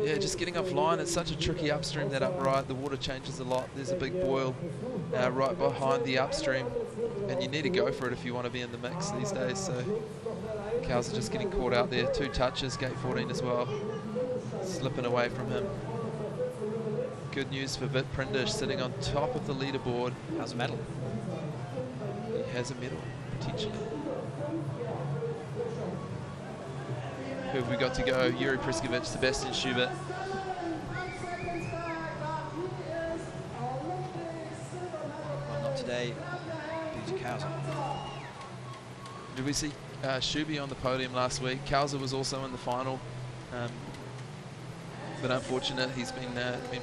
Yeah, just getting offline. It's such a tricky upstream, that upright. The water changes a lot. There's a big boil right behind the upstream, and you need to go for it if you want to be in the mix these days. So Kauser just getting caught out there. 2 touches, gate 14 as well. Slipping away from him. Good news for Vit Prindish, sitting on top of the leaderboard. How's a medal? He has a medal, potentially. Who have we got to go? Yuri Priskovic, Sebastian Schubert. Well, not today. Peter Kauser. Did we see Shuby on the podium last week? Kauser was also in the final. But unfortunate, he's been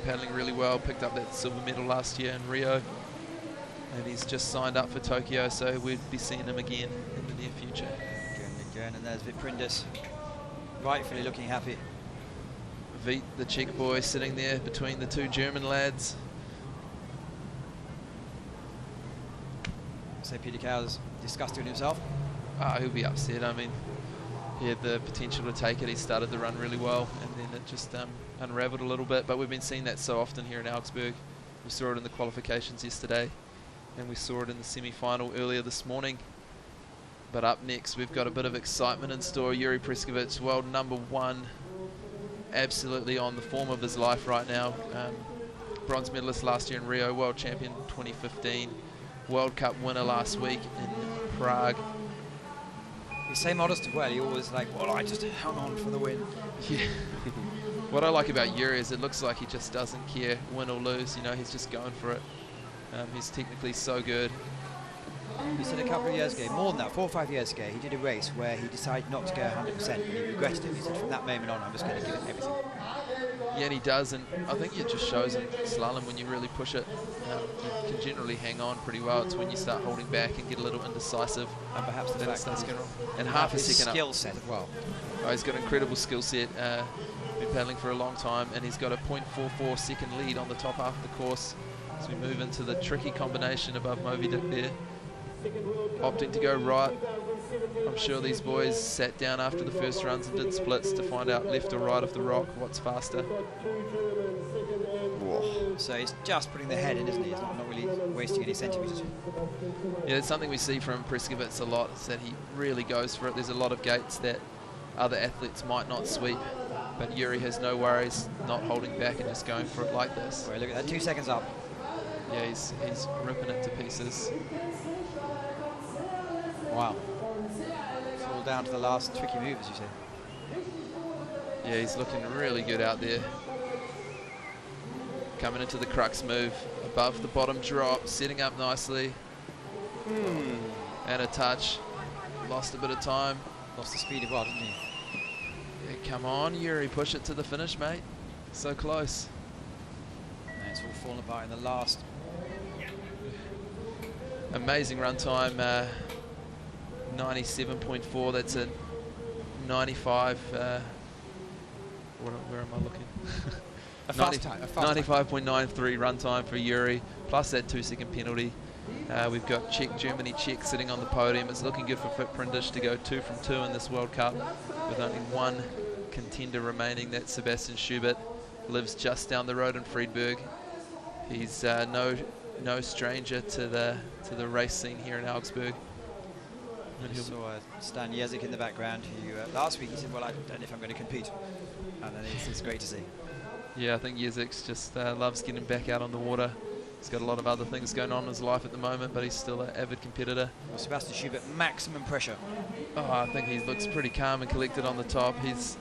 paddling really well, picked up that silver medal last year in Rio. And he's just signed up for Tokyo, so we'd be seeing him again in the near future. Again, and there's Vit Prindish, rightfully looking happy. Veet, the Czech boy, sitting there between the 2 German lads. So Peter Kauser's disgusted with himself. He'll be upset. I mean, he had the potential to take it. He started the run really well, and then it just unraveled a little bit. But we've been seeing that so often here in Augsburg. We saw it in the qualifications yesterday, and we saw it in the semi-final earlier this morning. But up next, we've got a bit of excitement in store. Yuri Priskovic, world #1, absolutely on the form of his life right now. Bronze medalist last year in Rio, world champion 2015, World Cup winner last week in Prague. He's so modest as well. He always like, well, I just hung on for the win. Yeah. What I like about Yuri is it looks like he just doesn't care, win or lose. You know, he's just going for it. He's technically so good. He said a couple of years ago, more than that, 4 or 5 years ago, he did a race where he decided not to go 100% and he regretted it. He said, from that moment on, I'm just going to give it everything. Yeah, and he does, and I think it just shows in slalom when you really push it. You can generally hang on pretty well. It's when you start holding back and get a little indecisive. And perhaps the then it fact starts that going he's wrong. And half a second up. skill set as well. Oh, he's got an incredible skill set. Been paddling for a long time, and he's got a 0.44 second lead on the top half of the course as we move into the tricky combination above Moby Dick there. opting to go right. I'm sure these boys sat down after the first runs and did splits to find out left or right of the rock what's faster. Whoa. So he's just putting the head in, isn't he? He's not really wasting any centimetres. Yeah, it's something we see from Preskovitz a lot, is that he really goes for it. There's a lot of gates that other athletes might not sweep, but Yuri has no worries, not holding back and just going for it like this. Well, look at that, 2 seconds up. Yeah, he's ripping it to pieces. Wow. It's all down to the last tricky move, as you say. Yeah, he's looking really good out there. Coming into the crux move, above the bottom drop, setting up nicely. And a touch. Lost a bit of time. Lost the speed as well, didn't he? Yeah, come on, Yuri, push it to the finish, mate. So close. And it's all fallen apart in the last. Amazing run time, 97.4. That's a 95. Where am I looking? A fast time. A fast time. 95.93 run time for Yuri, plus that 2-second penalty. We've got Germany Czech sitting on the podium. It's looking good for Fit Prindish to go 2 from 2 in this World Cup, with only one contender remaining. That's Sebastian Schubert. Lives just down the road in Friedberg. He's no stranger to the race scene here in Augsburg. I saw Stan Jezik in the background, who last week he said, well, I don't know if I'm going to compete. And then it's great to see. Yeah, I think Jezik just loves getting back out on the water. He's got a lot of other things going on in his life at the moment, but he's still an avid competitor. Well, Sebastian Schubert, maximum pressure. Oh, I think he looks pretty calm and collected on the top. He's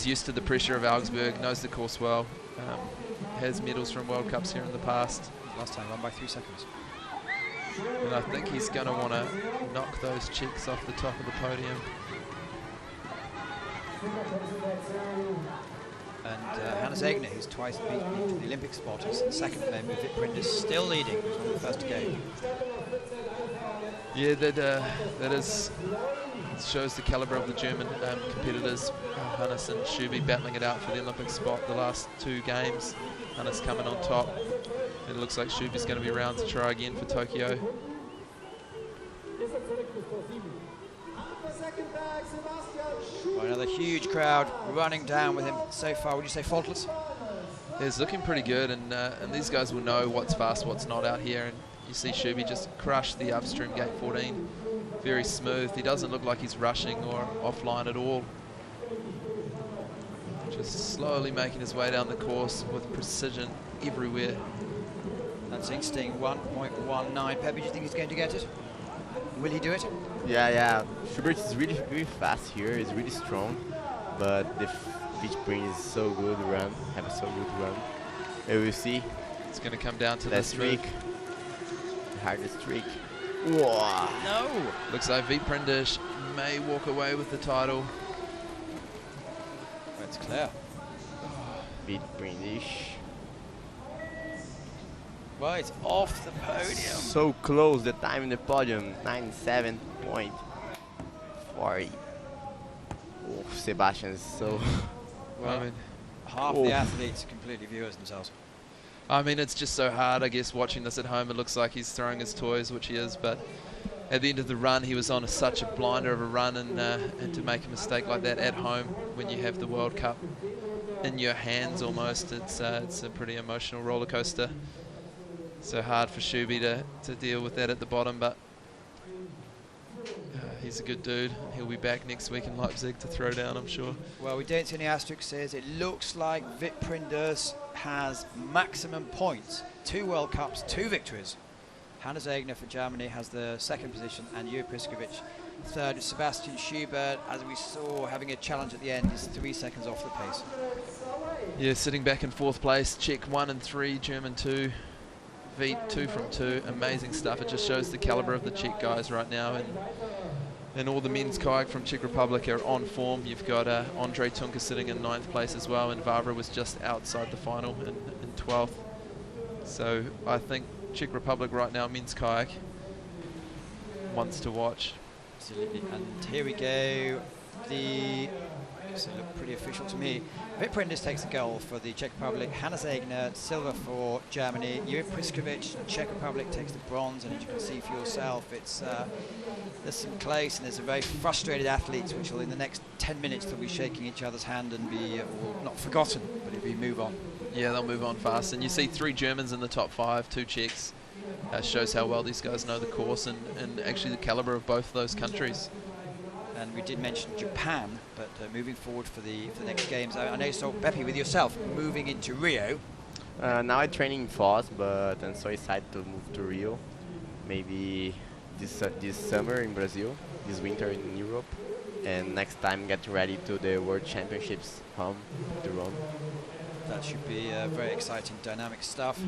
used to the pressure of Augsburg, knows the course well, has medals from World Cups here in the past. Last time won by 3 seconds. And I think he's going to want to knock those Czechs off the top of the podium. And Hannes Egner, who's twice beaten the Olympic spot, is second for them. Vit Prindish still leading, who's one of the first to go. Yeah, that shows the calibre of the German competitors. Hannes and Schuby battling it out for the Olympic spot the last 2 games. Hannes coming on top. And it looks like Schuby's going to be around to try again for Tokyo. Well, another huge crowd running down with him so far. Would you say faultless? Yeah, it's looking pretty good, and these guys will know what's fast, what's not out here. And you see Schuby just crush the upstream gate 14. Very smooth. He doesn't look like he's rushing or offline at all. Just slowly making his way down the course with precision everywhere. That's interesting. 1.19. Pepe, do you think he's going to get it? Will he do it? Yeah. Schubert is really fast here. He's really strong, but the pitch bring is so good run. Have a so good run. And we'll see. It's going to come down to that the streak. The hardest streak. Whoa. No. Looks like Vit Prindish may walk away with the title. That's clear. Vit Prindish. Well, it's off the podium. So close, the time in the podium, 97.40. Oh, Sebastian is so... Well, I mean, half the athletes completely viewers themselves. I mean, it's just so hard, I guess, watching this at home. It looks like he's throwing his toys, which he is, but at the end of the run, he was on such a blinder of a run, and to make a mistake like that at home when you have the World Cup in your hands almost, it's a pretty emotional roller coaster. So hard for Schuby to deal with that at the bottom, but he's a good dude. He'll be back next week in Leipzig to throw down, I'm sure. Well, we don't see any asterisk says it looks like Vit Prindish has maximum points. 2 World Cups, 2 victories. Hannes Egner for Germany has the 2nd position, and Juri Priskovic 3rd. Sebastian Schubert, as we saw, having a challenge at the end, is 3 seconds off the pace. Yeah, sitting back in 4th place. Czech 1 and 3, German 2. Vit 2 from 2. Amazing stuff. It just shows the calibre of the Czech guys right now, and all the men's kayak from Czech Republic are on form. You've got Andrej Tunka sitting in 9th place as well, and Vavra was just outside the final in 12th. So I think Czech Republic right now, men's kayak, wants to watch. Absolutely. And here we go. The Does it look pretty official to me. Vip Prindis takes the gold for the Czech Republic. Hannes Egner, silver for Germany. Jure Priskovic, Czech Republic, takes the bronze. And as you can see for yourself, it's there's some close, and there's some very frustrated athletes, which will in the next 10 minutes they'll be shaking each other's hand and be well, not forgotten, but it'll be move on. Yeah, they'll move on fast. And you see 3 Germans in the top 5, 2 Czechs. Shows how well these guys know the course and actually the caliber of both of those countries. And we did mention Japan, but moving forward for the next games, I know you saw Beppe with yourself moving into Rio. Now I'm training in Foz, but I'm so excited to move to Rio. Maybe this summer in Brazil, this winter in Europe, and next time get ready to the World Championships home to Rome. That should be very exciting, dynamic stuff.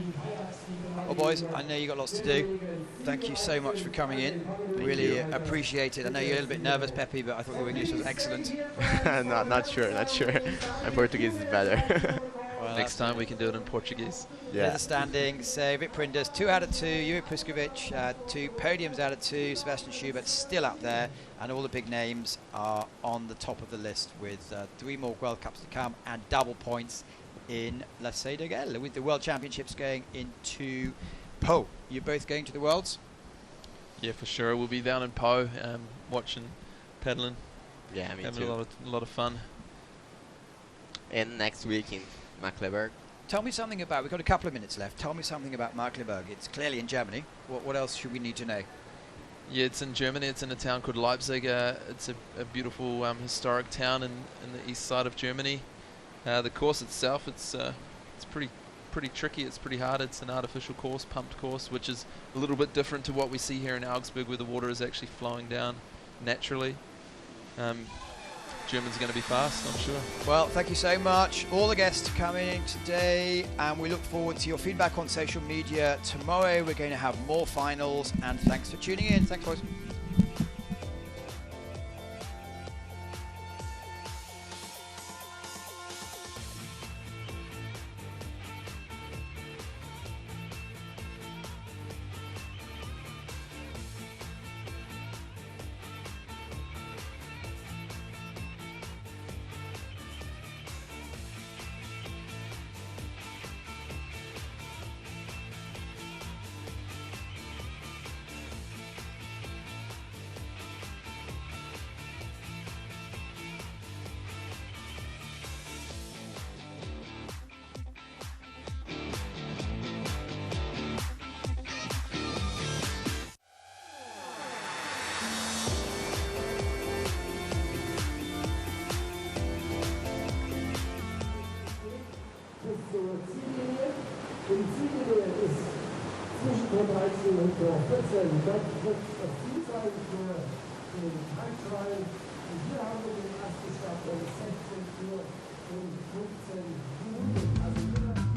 Well, boys, I know you got lots to do. Thank you so much for coming in. Really appreciate it. I know you're a little bit nervous, Pepe, but I thought your English was excellent. Not sure. My Portuguese is better. Well, Next time we can do it in Portuguese. Yeah. There's the standings. So Vip Prindis, 2 out of 2. Jure Priskovic, 2 podiums out of 2. Sebastian Schubert still up there. And all the big names are on the top of the list with 3 more World Cups to come and double points in La Cedagel, with the World Championships going into Po. You're both going to the Worlds? Yeah, for sure. We'll be down in Po, watching, paddling, Yeah, me having too. a lot of fun. And next week in Magdeburg. Tell me something about, we've got a couple of minutes left, tell me something about Magdeburg. It's clearly in Germany. What else should we need to know? Yeah, it's in Germany. It's in a town called Leipzig. It's a beautiful historic town in the east side of Germany. The course itself, it's pretty tricky. It's pretty hard. It's an artificial course, pumped course, which is a little bit different to what we see here in Augsburg, where the water is actually flowing down naturally. Germans are going to be fast, I'm sure. Well, thank you so much. All the guests coming in today, and we look forward to your feedback on social media. Tomorrow we're going to have more finals, and thanks for tuning in. Thanks, boys. Die Ziellinie ist zwischen Tor 13 und Tor 14. Das wird das Ziel sein für den Halbschwein. Und hier haben wir den ersten Start um 16 Uhr und 15 Minuten. Also